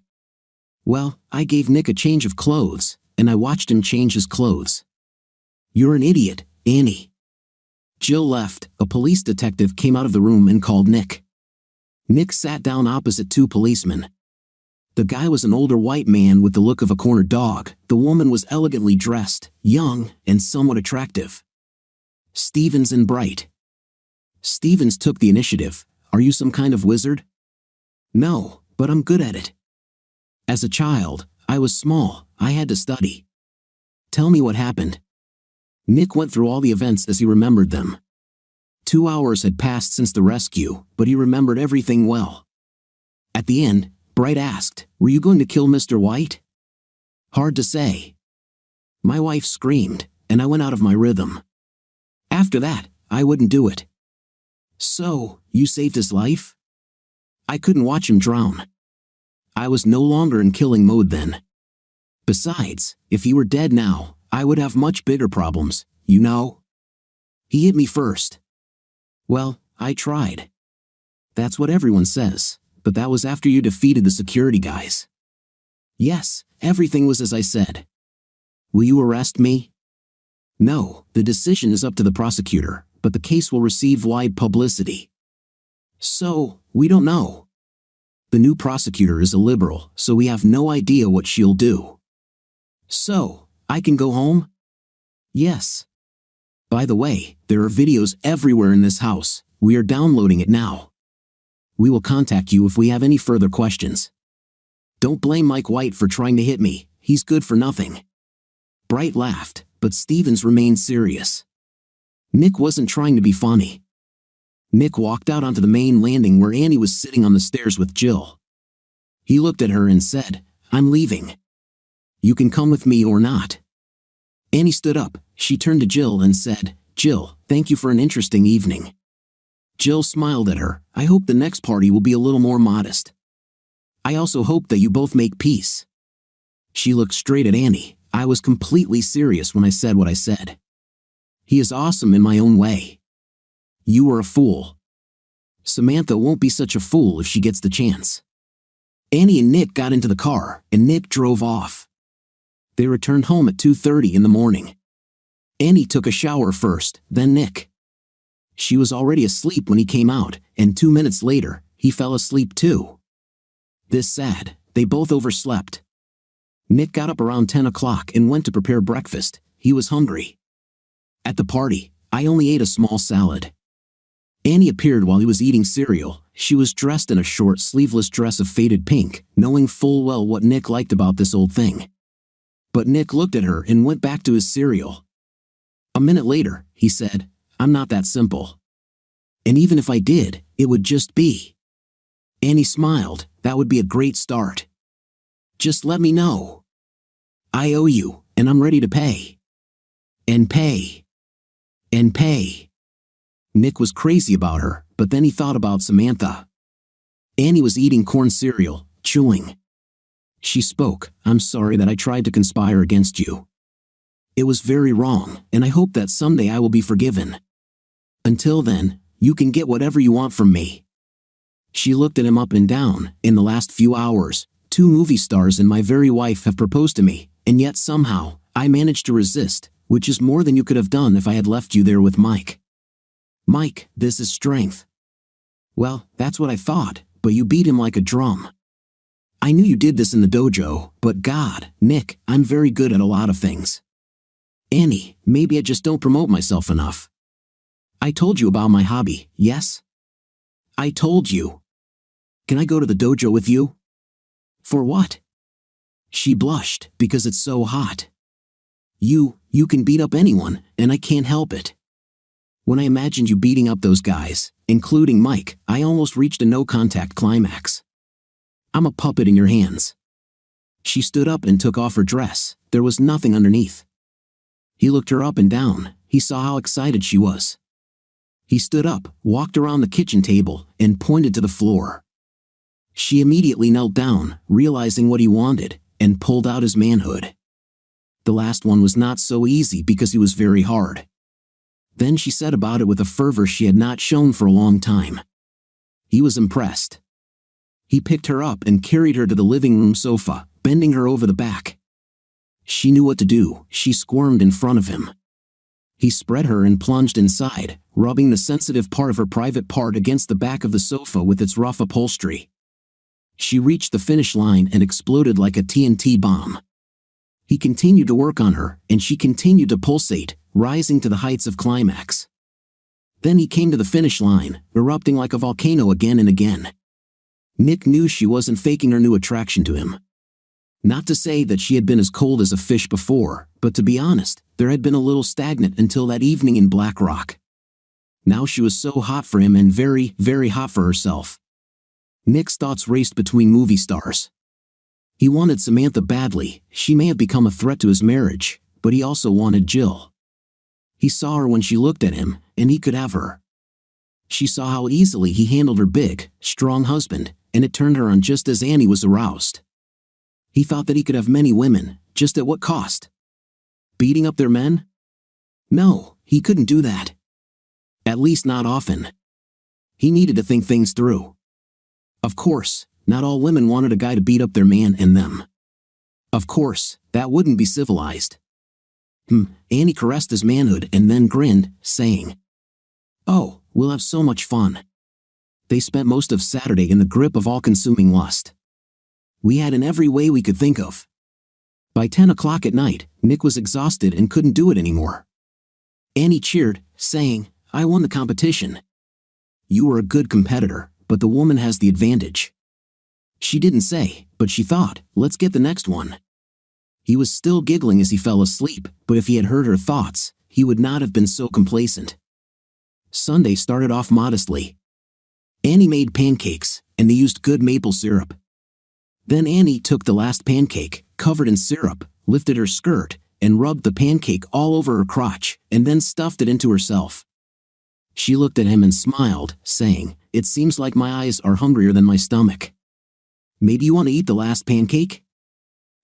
"Well, I gave Nick a change of clothes, and I watched him change his clothes." "You're an idiot, Annie." Jill left. A police detective came out of the room and called Nick. Nick sat down opposite 2 policemen. The guy was an older white man with the look of a cornered dog. The woman was elegantly dressed, young, and somewhat attractive. Stevens and Bright. Stevens took the initiative. "Are you some kind of wizard?" "No, but I'm good at it. As a child, I was small, I had to study." "Tell me what happened." Nick went through all the events as he remembered them. 2 hours had passed since the rescue, but he remembered everything well. At the end, Bright asked, "Were you going to kill Mr. White?" "Hard to say. My wife screamed, and I went out of my rhythm. After that, I wouldn't do it." "So, you saved his life?" "I couldn't watch him drown. I was no longer in killing mode then. Besides, if he were dead now, I would have much bigger problems, you know. He hit me first. Well, I tried. That's what everyone says, but that was after you defeated the security guys." "Yes, everything was as I said." "Will you arrest me?" "No, the decision is up to the prosecutor, but the case will receive wide publicity." "So, we don't know. The new prosecutor is a liberal, so we have no idea what she'll do." "So, I can go home?" "Yes." By the way, there are videos everywhere in this house. We are downloading it now. We will contact you if we have any further questions. Don't blame Mike White for trying to hit me. He's good for nothing." Bright laughed, but Stevens remained serious. Nick wasn't trying to be funny. Nick walked out onto the main landing where Annie was sitting on the stairs with Jill. He looked at her and said, "I'm leaving. You can come with me or not." Annie stood up. She turned to Jill and said, "Jill, thank you for an interesting evening." Jill smiled at her. "I hope the next party will be a little more modest. I also hope that you both make peace." She looked straight at Annie. "I was completely serious when I said what I said. He is awesome in my own way. You were a fool. Samantha won't be such a fool if she gets the chance." Annie and Nick got into the car, and Nick drove off. They returned home at 2:30 in the morning. Annie took a shower first, then Nick. She was already asleep when he came out, and 2 minutes later, he fell asleep too. This sad, they both overslept. Nick got up around 10 o'clock and went to prepare breakfast. He was hungry. At the party, I only ate a small salad. Annie appeared while he was eating cereal. She was dressed in a short sleeveless dress of faded pink, knowing full well what Nick liked about this old thing. But Nick looked at her and went back to his cereal. A minute later, he said, "I'm not that simple. And even if I did, it would just be." Annie smiled. "That would be a great start. Just let me know. I owe you, and I'm ready to pay. And pay. And pay." Nick was crazy about her, but then he thought about Samantha. Annie was eating corn cereal, chewing. She spoke, "I'm sorry that I tried to conspire against you. It was very wrong, and I hope that someday I will be forgiven. Until then, you can get whatever you want from me." She looked at him up and down. "In the last few hours, 2 movie stars and my very wife have proposed to me, and yet somehow, I managed to resist, which is more than you could have done if I had left you there with Mike. Mike, this is strength." "Well, that's what I thought, but you beat him like a drum. I knew you did this in the dojo, but God, Nick, I'm very good at a lot of things. Annie, maybe I just don't promote myself enough. I told you about my hobby, yes? I told you. Can I go to the dojo with you?" "For what?" She blushed, "Because it's so hot. You can beat up anyone, and I can't help it. When I imagined you beating up those guys, including Mike, I almost reached a no-contact climax. I'm a puppet in your hands." She stood up and took off her dress. There was nothing underneath. He looked her up and down. He saw how excited she was. He stood up, walked around the kitchen table, and pointed to the floor. She immediately knelt down, realizing what he wanted, and pulled out his manhood. The last one was not so easy because he was very hard. Then she said about it with a fervor she had not shown for a long time. He was impressed. He picked her up and carried her to the living room sofa, bending her over the back. She knew what to do. She squirmed in front of him. He spread her and plunged inside, rubbing the sensitive part of her private part against the back of the sofa with its rough upholstery. She reached the finish line and exploded like a TNT bomb. He continued to work on her, and she continued to pulsate, rising to the heights of climax. Then he came to the finish line, erupting like a volcano again and again. Nick knew she wasn't faking her new attraction to him. Not to say that she had been as cold as a fish before, but to be honest, there had been a little stagnant until that evening in Black Rock. Now she was so hot for him and very, very hot for herself. Nick's thoughts raced between movie stars. He wanted Samantha badly. She may have become a threat to his marriage, but he also wanted Jill. He saw her when she looked at him, and he could have her. She saw how easily he handled her big, strong husband, and it turned her on just as Annie was aroused. He thought that he could have many women, just at what cost? Beating up their men? No, he couldn't do that. At least not often. He needed to think things through. Of course, not all women wanted a guy to beat up their man and them. Of course, that wouldn't be civilized. Annie caressed his manhood and then grinned, saying, "Oh, we'll have so much fun." They spent most of Saturday in the grip of all-consuming lust. We had in every way we could think of. By 10 o'clock at night, Nick was exhausted and couldn't do it anymore. Annie cheered, saying, "I won the competition." "You were a good competitor, but the woman has the advantage." She didn't say, but she thought, "Let's get the next one." He was still giggling as he fell asleep, but if he had heard her thoughts, he would not have been so complacent. Sunday started off modestly. Annie made pancakes, and they used good maple syrup. Then Annie took the last pancake, covered in syrup, lifted her skirt, and rubbed the pancake all over her crotch, and then stuffed it into herself. She looked at him and smiled, saying, "It seems like my eyes are hungrier than my stomach. Maybe you want to eat the last pancake?"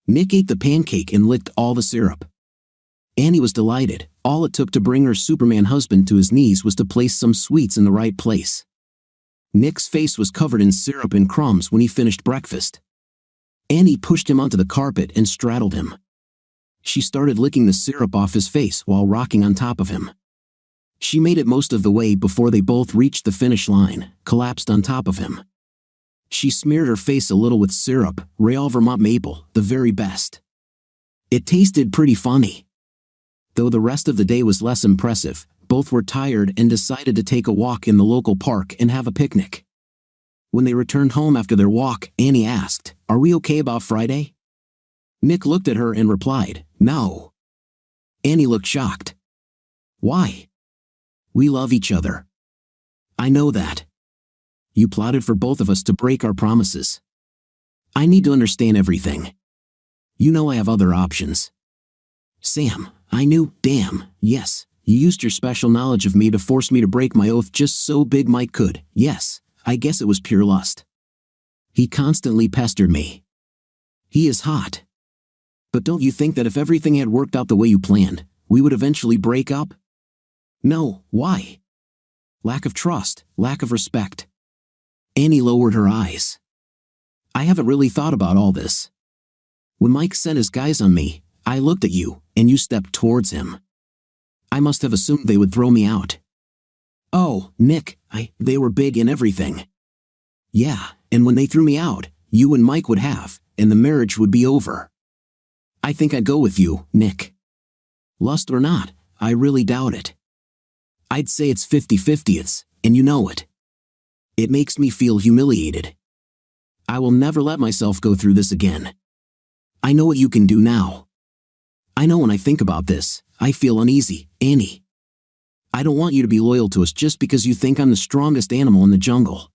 Nick ate the pancake and licked all the syrup. Annie was delighted. All it took to bring her Superman husband to his knees was to place some sweets in the right place. Nick's face was covered in syrup and crumbs when he finished breakfast. Annie pushed him onto the carpet and straddled him. She started licking the syrup off his face while rocking on top of him. She made it most of the way before they both reached the finish line, collapsed on top of him. She smeared her face a little with syrup, Real Vermont maple, the very best. It tasted pretty funny. Though the rest of the day was less impressive, both were tired and decided to take a walk in the local park and have a picnic. When they returned home after their walk, Annie asked, "Are we okay about Friday?" Nick looked at her and replied, "No." Annie looked shocked. "Why?" "We love each other." "I know that. You plotted for both of us to break our promises. I need to understand everything. You know I have other options." "Sam, I knew, damn, yes, you used your special knowledge of me to force me to break my oath just so Big Mike could, yes, I guess it was pure lust. He constantly pestered me. He is hot. But don't you think that if everything had worked out the way you planned, we would eventually break up?" "No, why?" "Lack of trust, lack of respect." Annie lowered her eyes. "I haven't really thought about all this. When Mike sent his guys on me, I looked at you, and you stepped towards him. I must have assumed they would throw me out." "Oh, Nick, they were big and everything." "Yeah, and when they threw me out, you and Mike would have, and the marriage would be over. I think I'd go with you, Nick. Lust or not, I really doubt it. I'd say it's 50-50, and you know it. It makes me feel humiliated. I will never let myself go through this again. I know what you can do now. I know when I think about this, I feel uneasy, Annie. I don't want you to be loyal to us just because you think I'm the strongest animal in the jungle.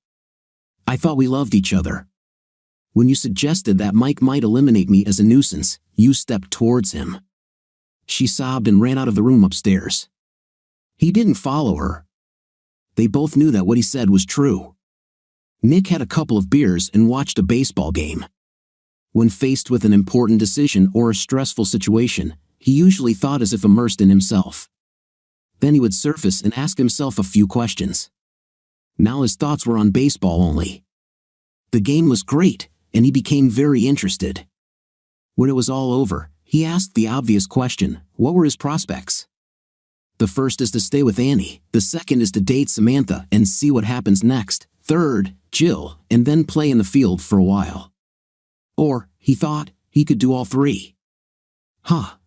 I thought we loved each other. When you suggested that Mike might eliminate me as a nuisance, you stepped towards him." She sobbed and ran out of the room upstairs. He didn't follow her. They both knew that what he said was true. Nick had a couple of beers and watched a baseball game. When faced with an important decision or a stressful situation, he usually thought as if immersed in himself. Then he would surface and ask himself a few questions. Now his thoughts were on baseball only. The game was great, and he became very interested. When it was all over, he asked the obvious question, what were his prospects? The first is to stay with Annie, the second is to date Samantha and see what happens next, third, Jill, and then play in the field for a while. Or, he thought, he could do all three.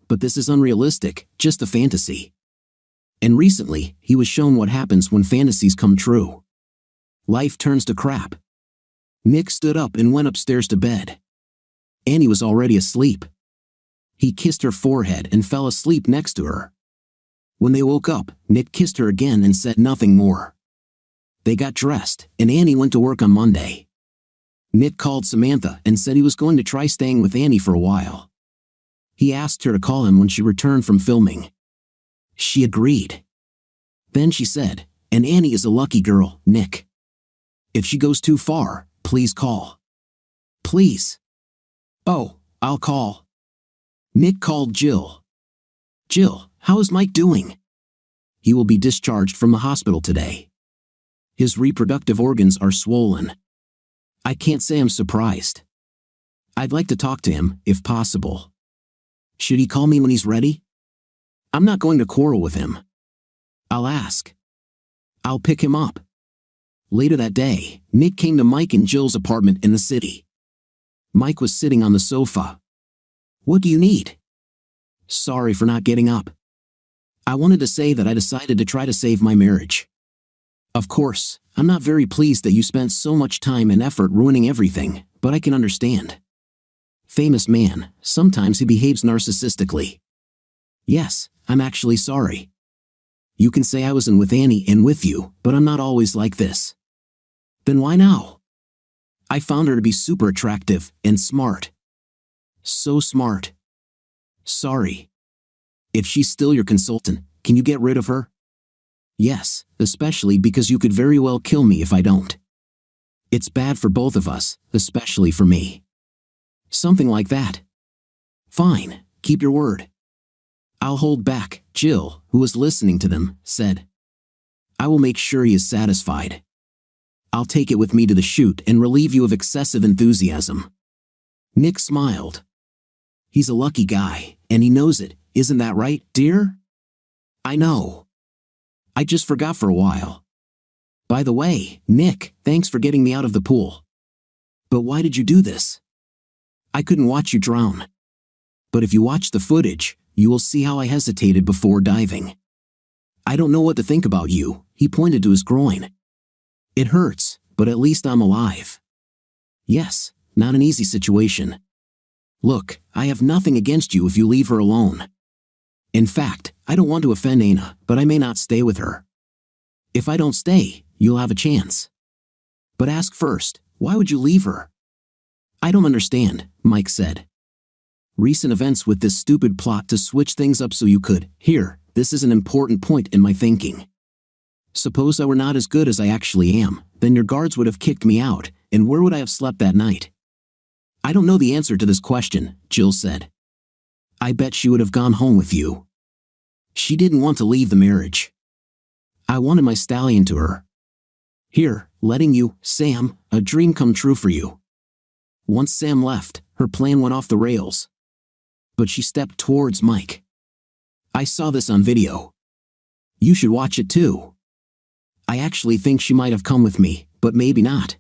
But this is unrealistic, just a fantasy. And recently, he was shown what happens when fantasies come true. Life turns to crap. Nick stood up and went upstairs to bed. Annie was already asleep. He kissed her forehead and fell asleep next to her. When they woke up, Nick kissed her again and said nothing more. They got dressed, and Annie went to work on Monday. Nick called Samantha and said he was going to try staying with Annie for a while. He asked her to call him when she returned from filming. She agreed. Then she said, "And Annie is a lucky girl, Nick. If she goes too far, please call. Please." "Oh, I'll call." Nick called Jill. "Jill, how is Mike doing?" "He will be discharged from the hospital today. His reproductive organs are swollen. I can't say I'm surprised. I'd like to talk to him, if possible. Should he call me when he's ready? I'm not going to quarrel with him. I'll ask. I'll pick him up." Later that day, Nick came to Mike and Jill's apartment in the city. Mike was sitting on the sofa. "What do you need?" "Sorry for not getting up. I wanted to say that I decided to try to save my marriage. Of course, I'm not very pleased that you spent so much time and effort ruining everything, but I can understand. Famous man, sometimes he behaves narcissistically. Yes, I'm actually sorry. You can say I was in with Annie and with you, but I'm not always like this. Then why now? I found her to be super attractive and smart. So smart. Sorry. If she's still your consultant, can you get rid of her? Yes, especially because you could very well kill me if I don't. It's bad for both of us, especially for me. Something like that. Fine, keep your word. I'll hold back, Jill, who was listening to them, said. I will make sure he is satisfied. I'll take it with me to the shoot and relieve you of excessive enthusiasm. Nick smiled. He's a lucky guy, and he knows it, isn't that right, dear? I know. I just forgot for a while. By the way, Nick, thanks for getting me out of the pool. But why did you do this? I couldn't watch you drown. But if you watch the footage, you will see how I hesitated before diving. I don't know what to think about you, he pointed to his groin. It hurts, but at least I'm alive. Yes, not an easy situation. Look, I have nothing against you if you leave her alone. In fact, I don't want to offend Anna, but I may not stay with her. If I don't stay, you'll have a chance. But ask first, why would you leave her? I don't understand, Mike said. Recent events with this stupid plot to switch things up so you could. Here, this is an important point in my thinking. Suppose I were not as good as I actually am, then your guards would have kicked me out, and where would I have slept that night? I don't know the answer to this question, Jill said. I bet she would have gone home with you. She didn't want to leave the marriage. I wanted my stallion to her. Here, letting you, Sam, a dream come true for you. Once Sam left, her plan went off the rails. But she stepped towards Mike. I saw this on video. You should watch it too. I actually think she might have come with me, but maybe not.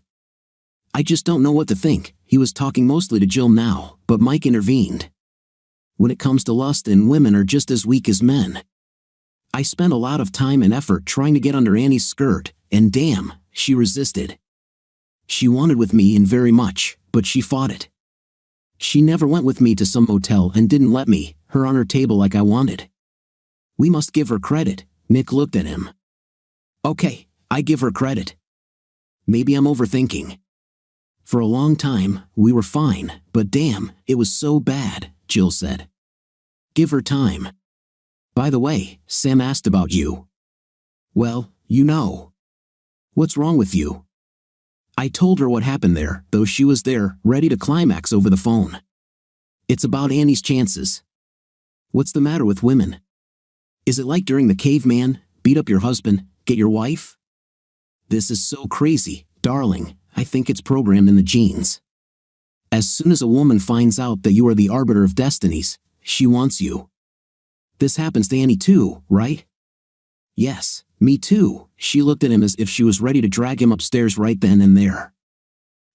I just don't know what to think. He was talking mostly to Jill now, but Mike intervened. When it comes to lust, and women are just as weak as men. I spent a lot of time and effort trying to get under Annie's skirt, and damn, she resisted. She wanted with me and very much, but she fought it. She never went with me to some motel and didn't let me, her on her table like I wanted. We must give her credit, Nick looked at him. Okay, I give her credit. Maybe I'm overthinking. For a long time, we were fine, but damn, it was so bad, Jill said. Give her time. By the way, Sam asked about you. Well, you know. What's wrong with you? I told her what happened there, though she was there, ready to climax over the phone. It's about Annie's chances. What's the matter with women? Is it like during the caveman, beat up your husband, get your wife? This is so crazy, darling, I think it's programmed in the genes. As soon as a woman finds out that you are the arbiter of destinies, she wants you. This happens to Annie too, right? Yes, me too, she looked at him as if she was ready to drag him upstairs right then and there.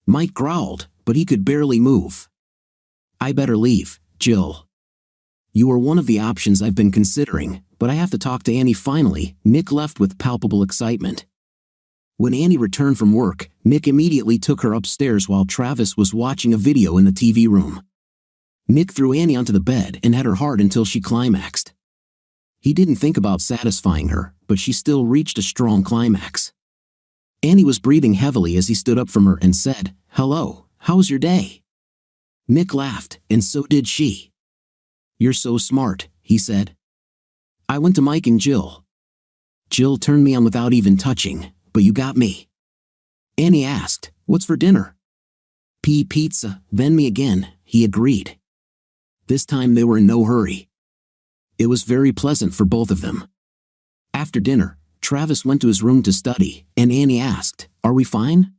Mike growled, but he could barely move. I better leave, Jill. You are one of the options I've been considering, but I have to talk to Annie finally. Nick left with palpable excitement. When Annie returned from work, Nick immediately took her upstairs while Travis was watching a video in the TV room. Nick threw Annie onto the bed and had her hard until she climaxed. He didn't think about satisfying her, but she still reached a strong climax. Annie was breathing heavily as he stood up from her and said, "Hello, how's your day?" Nick laughed, and so did she. "You're so smart," he said. I went to Mike and Jill. Jill turned me on without even touching, but you got me. Annie asked, "What's for dinner?" Pizza, then me again," he agreed. This time they were in no hurry. It was very pleasant for both of them. After dinner, Travis went to his room to study, and Annie asked, "Are we fine?"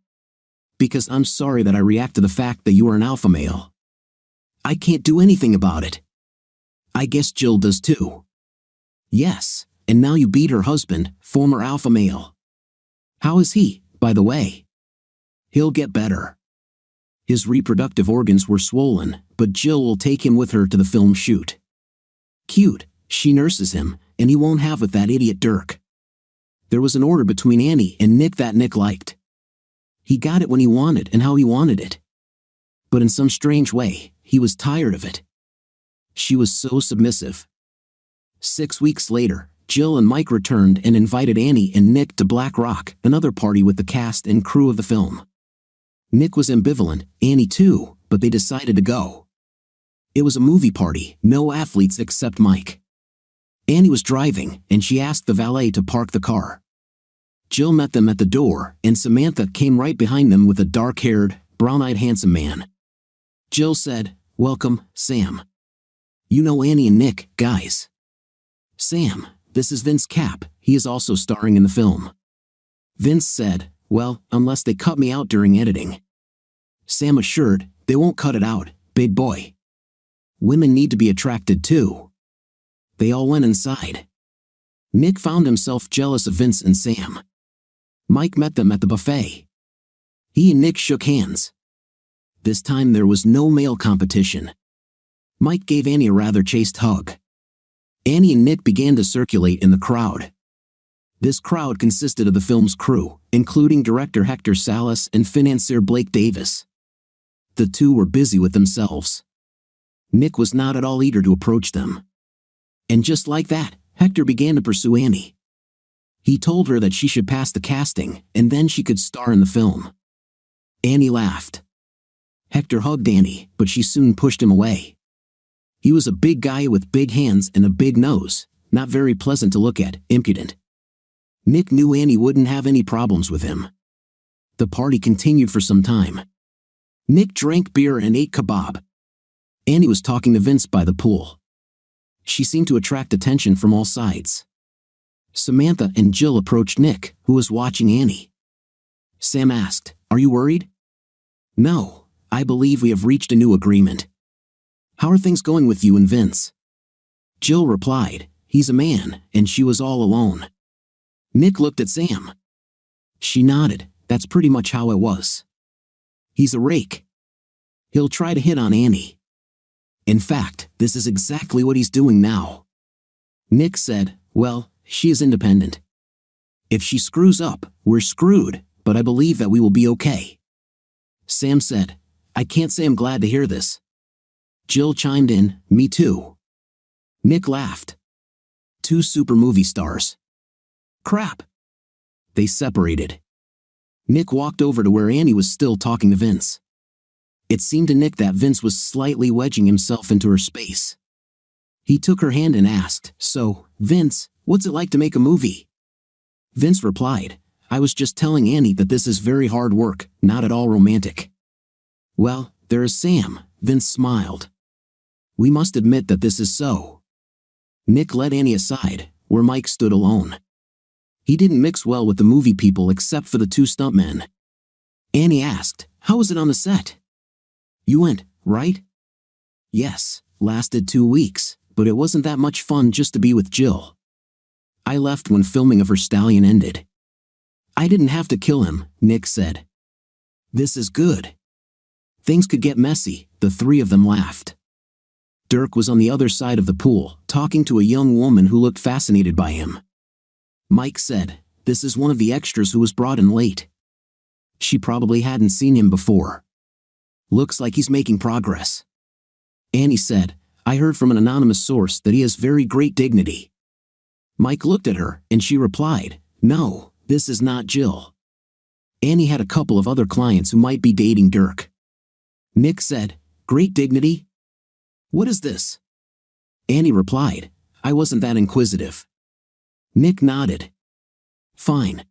"Because I'm sorry that I react to the fact that you are an alpha male. I can't do anything about it." "I guess Jill does too." "Yes, and now you beat her husband, former alpha male. How is he, by the way?" "He'll get better. His reproductive organs were swollen, but Jill will take him with her to the film shoot. Cute, she nurses him, and he won't have with that idiot Dirk. There was an order between Annie and Nick that Nick liked. He got it when he wanted and how he wanted it. But in some strange way, he was tired of it. She was so submissive. 6 weeks later, Jill and Mike returned and invited Annie and Nick to Black Rock, another party with the cast and crew of the film. Nick was ambivalent, Annie too, but they decided to go. It was a movie party, no athletes except Mike. Annie was driving, and she asked the valet to park the car. Jill met them at the door, and Samantha came right behind them with a dark-haired, brown-eyed handsome man. Jill said, "Welcome, Sam. You know Annie and Nick, guys." "Sam, this is Vince Capp, he is also starring in the film." Vince said, "Well, unless they cut me out during editing." Sam assured, "They won't cut it out, big boy. Women need to be attracted too." They all went inside. Nick found himself jealous of Vince and Sam. Mike met them at the buffet. He and Nick shook hands. This time there was no male competition. Mike gave Annie a rather chaste hug. Annie and Nick began to circulate in the crowd. This crowd consisted of the film's crew, including director Hector Salas and financier Blake Davis. The two were busy with themselves. Nick was not at all eager to approach them. And just like that, Hector began to pursue Annie. He told her that she should pass the casting, and then she could star in the film. Annie laughed. Hector hugged Annie, but she soon pushed him away. He was a big guy with big hands and a big nose, not very pleasant to look at, impudent. Nick knew Annie wouldn't have any problems with him. The party continued for some time. Nick drank beer and ate kebab. Annie was talking to Vince by the pool. She seemed to attract attention from all sides. Samantha and Jill approached Nick, who was watching Annie. Sam asked, "Are you worried?" "No, I believe we have reached a new agreement. How are things going with you and Vince?" Jill replied, "He's a man," and she was all alone. Nick looked at Sam. She nodded, "That's pretty much how it was. He's a rake. He'll try to hit on Annie. In fact, this is exactly what he's doing now." Nick said, "Well, she is independent. If she screws up, we're screwed, but I believe that we will be okay." Sam said, "I can't say I'm glad to hear this." Jill chimed in, "Me too." Nick laughed. Two super movie stars. Crap. They separated. Nick walked over to where Annie was still talking to Vince. It seemed to Nick that Vince was slightly wedging himself into her space. He took her hand and asked, "So, Vince, what's it like to make a movie?" Vince replied, "I was just telling Annie that this is very hard work, not at all romantic." "Well, there is Sam," Vince smiled. "We must admit that this is so." Nick led Annie aside, where Mike stood alone. He didn't mix well with the movie people except for the two stuntmen. Annie asked, "How was it on the set?" "You went, right?" "Yes, lasted 2 weeks, but it wasn't that much fun just to be with Jill. I left when filming of her stallion ended." "I didn't have to kill him," Nick said. "This is good." Things could get messy, the three of them laughed. Dirk was on the other side of the pool, talking to a young woman who looked fascinated by him. Mike said, "This is one of the extras who was brought in late." She probably hadn't seen him before. "Looks like he's making progress." Annie said, "I heard from an anonymous source that he has very great dignity." Mike looked at her, and she replied, "No, this is not Jill." Annie had a couple of other clients who might be dating Dirk. Nick said, "Great dignity? What is this?" Annie replied, "I wasn't that inquisitive." Nick nodded. "Fine."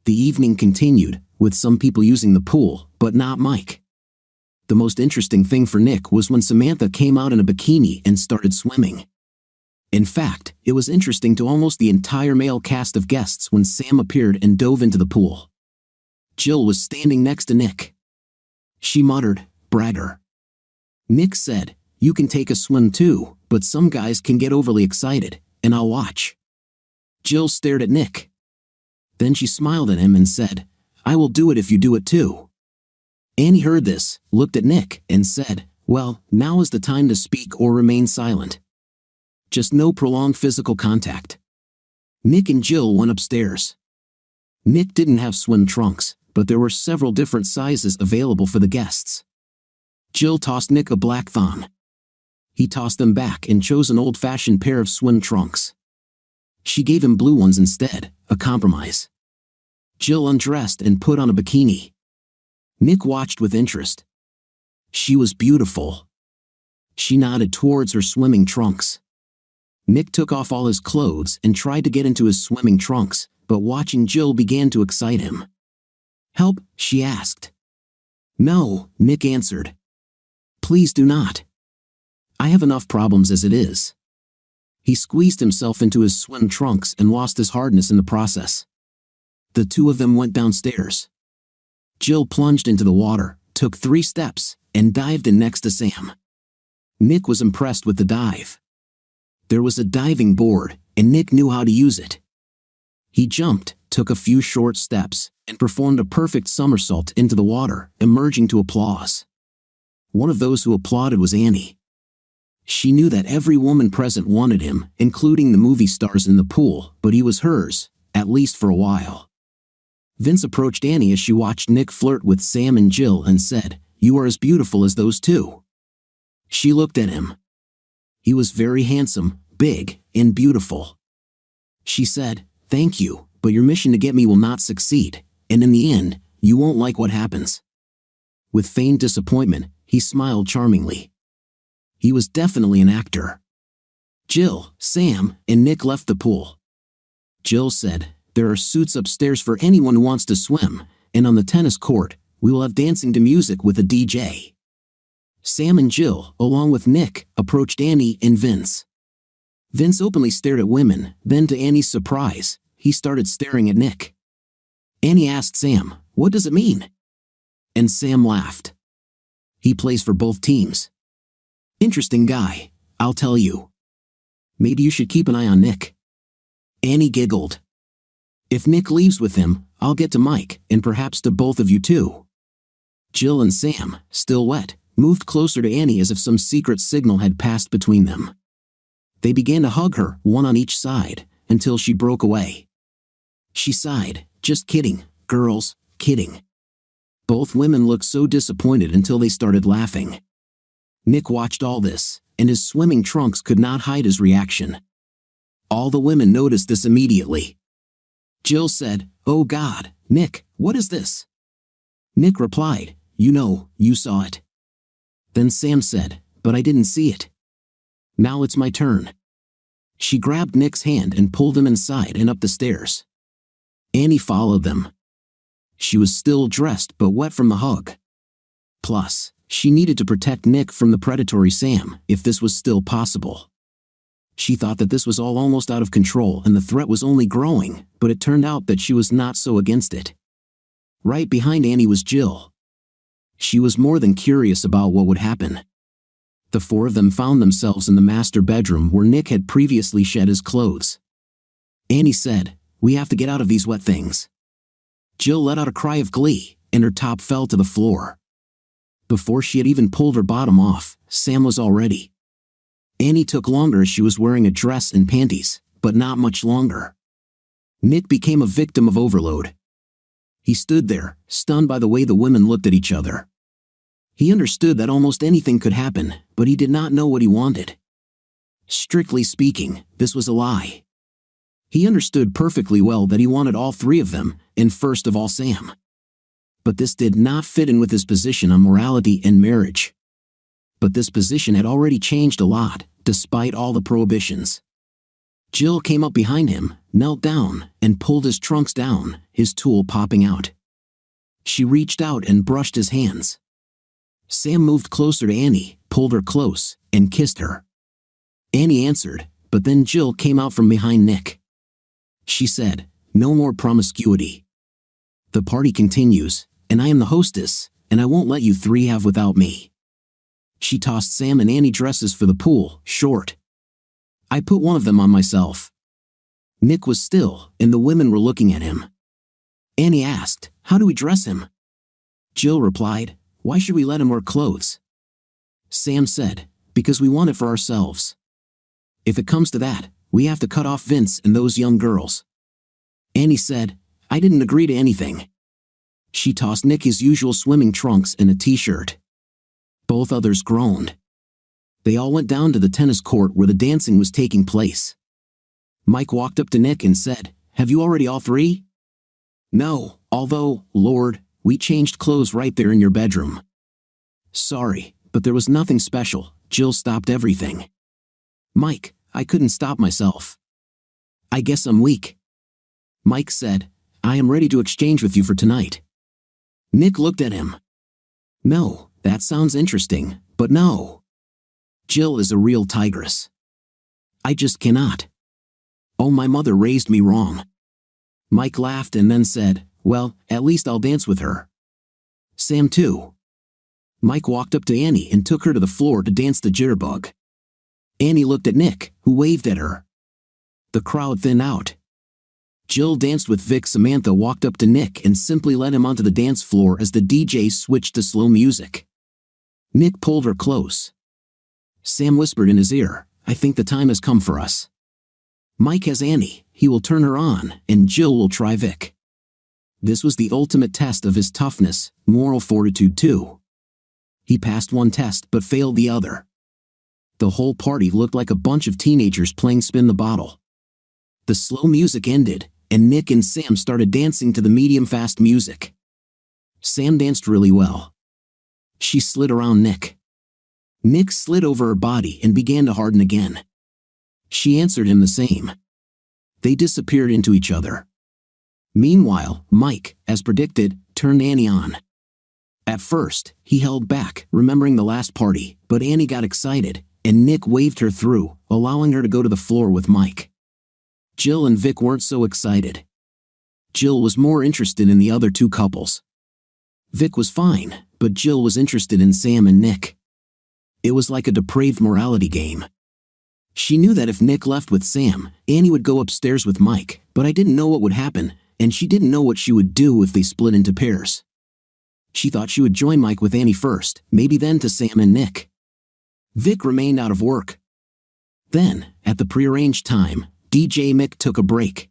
The evening continued, with some people using the pool, but not Mike. The most interesting thing for Nick was when Samantha came out in a bikini and started swimming. In fact, it was interesting to almost the entire male cast of guests when Sam appeared and dove into the pool. Jill was standing next to Nick. She muttered, "Bragger." Nick said, "You can take a swim too, but some guys can get overly excited, and I'll watch." Jill stared at Nick. Then she smiled at him and said, "I will do it if you do it too." Annie heard this, looked at Nick, and said, "Well, now is the time to speak or remain silent." Just no prolonged physical contact. Nick and Jill went upstairs. Nick didn't have swim trunks, but there were several different sizes available for the guests. Jill tossed Nick a black thong. He tossed them back and chose an old-fashioned pair of swim trunks. She gave him blue ones instead, a compromise. Jill undressed and put on a bikini. Nick watched with interest. She was beautiful. She nodded towards her swimming trunks. Nick took off all his clothes and tried to get into his swimming trunks, but watching Jill began to excite him. "Help?" she asked. "No," Nick answered. "Please do not. I have enough problems as it is." He squeezed himself into his swim trunks and lost his hardness in the process. The two of them went downstairs. Jill plunged into the water, took 3 steps, and dived in next to Sam. Nick was impressed with the dive. There was a diving board, and Nick knew how to use it. He jumped, took a few short steps, and performed a perfect somersault into the water, emerging to applause. One of those who applauded was Annie. She knew that every woman present wanted him, including the movie stars in the pool, but he was hers, at least for a while. Vince approached Annie as she watched Nick flirt with Sam and Jill and said, "You are as beautiful as those two." She looked at him. He was very handsome, big, and beautiful. She said, "Thank you, but your mission to get me will not succeed, and in the end, you won't like what happens." With feigned disappointment, he smiled charmingly. He was definitely an actor. Jill, Sam, and Nick left the pool. Jill said, "There are suits upstairs for anyone who wants to swim, and on the tennis court, we will have dancing to music with a DJ." Sam and Jill, along with Nick, approached Annie and Vince. Vince openly stared at women, then to Annie's surprise, he started staring at Nick. Annie asked Sam, "What does it mean?" And Sam laughed. "He plays for both teams. Interesting guy, I'll tell you. Maybe you should keep an eye on Nick." Annie giggled. "If Nick leaves with him, I'll get to Mike, and perhaps to both of you too." Jill and Sam, still wet, moved closer to Annie as if some secret signal had passed between them. They began to hug her, one on each side, until she broke away. She sighed, "Just kidding, girls, kidding." Both women looked so disappointed until they started laughing. Nick watched all this, and his swimming trunks could not hide his reaction. All the women noticed this immediately. Jill said, "Oh God, Nick, what is this?" Nick replied, You saw it." Then Sam said, "But I didn't see it. Now it's my turn." She grabbed Nick's hand and pulled him inside and up the stairs. Annie followed them. She was still dressed but wet from the hug. Plus, she needed to protect Nick from the predatory Sam, if this was still possible. She thought that this was all almost out of control and the threat was only growing, but it turned out that she was not so against it. Right behind Annie was Jill. She was more than curious about what would happen. The 4 of them found themselves in the master bedroom where Nick had previously shed his clothes. Annie said, "We have to get out of these wet things." Jill let out a cry of glee, and her top fell to the floor. Before she had even pulled her bottom off, Sam was all ready. Annie took longer as she was wearing a dress and panties, but not much longer. Nick became a victim of overload. He stood there, stunned by the way the women looked at each other. He understood that almost anything could happen, but he did not know what he wanted. Strictly speaking, this was a lie. He understood perfectly well that he wanted all 3 of them, and first of all Sam. But this did not fit in with his position on morality and marriage. But this position had already changed a lot, despite all the prohibitions. Jill came up behind him, knelt down, and pulled his trunks down, his tool popping out. She reached out and brushed his hands. Sam moved closer to Annie, pulled her close, and kissed her. Annie answered, but then Jill came out from behind Nick. She said, "No more promiscuity. The party continues, and I am the hostess, and I won't let you 3 have without me." She tossed Sam and Annie dresses for the pool, short. I put one of them on myself. Nick was still, and the women were looking at him. Annie asked, "How do we dress him?" Jill replied, "Why should we let him wear clothes?" Sam said, "Because we want it for ourselves." If it comes to that, we have to cut off Vince and those young girls." Annie said, "I didn't agree to anything." She tossed Nick his usual swimming trunks and a t-shirt. Both others groaned. They all went down to the tennis court where the dancing was taking place. Mike walked up to Nick and said, "Have you already all three?" "No, although, Lord, we changed clothes right there in your bedroom." "Sorry, but there was nothing special. Jill stopped everything." "Mike, I couldn't stop myself." "I guess I'm weak." Mike said, "I am ready to exchange with you for tonight." Nick looked at him. "No, that sounds interesting, but no. Jill is a real tigress. I just cannot. Oh, my mother raised me wrong." Mike laughed and then said, "Well, at least I'll dance with her." "Sam too." Mike walked up to Annie and took her to the floor to dance the jitterbug. Annie looked at Nick, who waved at her. The crowd thinned out. Jill danced with Vic. Samantha walked up to Nick and simply led him onto the dance floor as the DJ switched to slow music. Nick pulled her close. Sam whispered in his ear, "I think the time has come for us. Mike has Annie, he will turn her on, and Jill will try Vic." This was the ultimate test of his toughness, moral fortitude too. He passed one test but failed the other. The whole party looked like a bunch of teenagers playing spin the bottle. The slow music ended, and Nick and Sam started dancing to the medium-fast music. Sam danced really well. She slid around Nick. Nick slid over her body and began to harden again. She answered him the same. They disappeared into each other. Meanwhile, Mike, as predicted, turned Annie on. At first, he held back, remembering the last party, but Annie got excited, and Nick waved her through, allowing her to go to the floor with Mike. Jill and Vic weren't so excited. Jill was more interested in the other two couples. Vic was fine, but Jill was interested in Sam and Nick. It was like a depraved morality game. She knew that if Nick left with Sam, Annie would go upstairs with Mike, but I didn't know what would happen, and she didn't know what she would do if they split into pairs. She thought she would join Mike with Annie first, maybe then to Sam and Nick. Vic remained out of work. Then, at the prearranged time, DJ Mick took a break.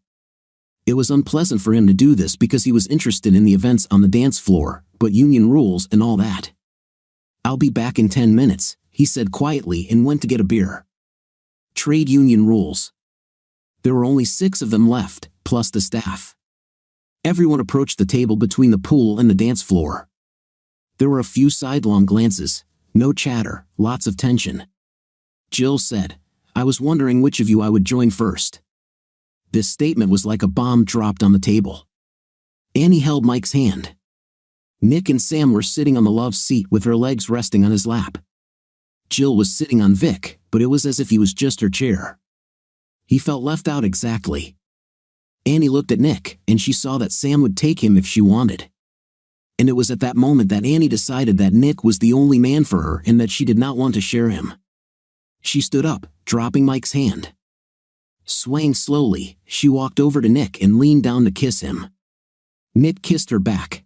It was unpleasant for him to do this because he was interested in the events on the dance floor, but union rules and all that. "I'll be back in 10 minutes, he said quietly and went to get a beer. Trade union rules. There were only 6 of them left, plus the staff. Everyone approached the table between the pool and the dance floor. There were a few sidelong glances, no chatter, lots of tension. Jill said, "I was wondering which of you I would join first." This statement was like a bomb dropped on the table. Annie held Mike's hand. Nick and Sam were sitting on the love seat with her legs resting on his lap. Jill was sitting on Vic, but it was as if he was just her chair. He felt left out exactly. Annie looked at Nick, and she saw that Sam would take him if she wanted. And it was at that moment that Annie decided that Nick was the only man for her and that she did not want to share him. She stood up, dropping Mike's hand. Swaying slowly, she walked over to Nick and leaned down to kiss him. Nick kissed her back.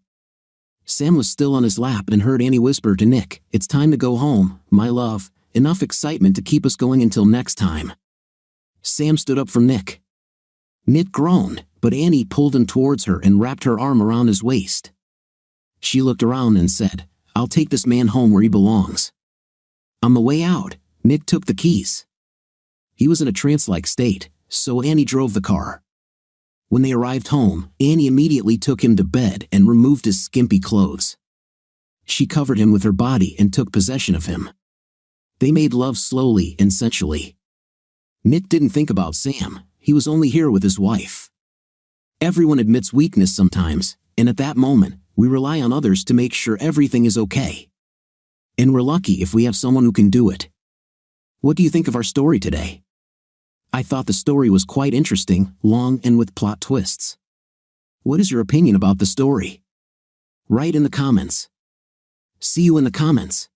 Sam was still on his lap and heard Annie whisper to Nick, "It's time to go home, my love, enough excitement to keep us going until next time." Sam stood up from Nick. Nick groaned, but Annie pulled him towards her and wrapped her arm around his waist. She looked around and said, "I'll take this man home where he belongs." On the way out, Nick took the keys. He was in a trance-like state, so Annie drove the car. When they arrived home, Annie immediately took him to bed and removed his skimpy clothes. She covered him with her body and took possession of him. They made love slowly and sensually. Nick didn't think about Sam, he was only here with his wife. Everyone admits weakness sometimes, and at that moment, we rely on others to make sure everything is okay. And we're lucky if we have someone who can do it. What do you think of our story today? I thought the story was quite interesting, long and with plot twists. What is your opinion about the story? Write in the comments. See you in the comments.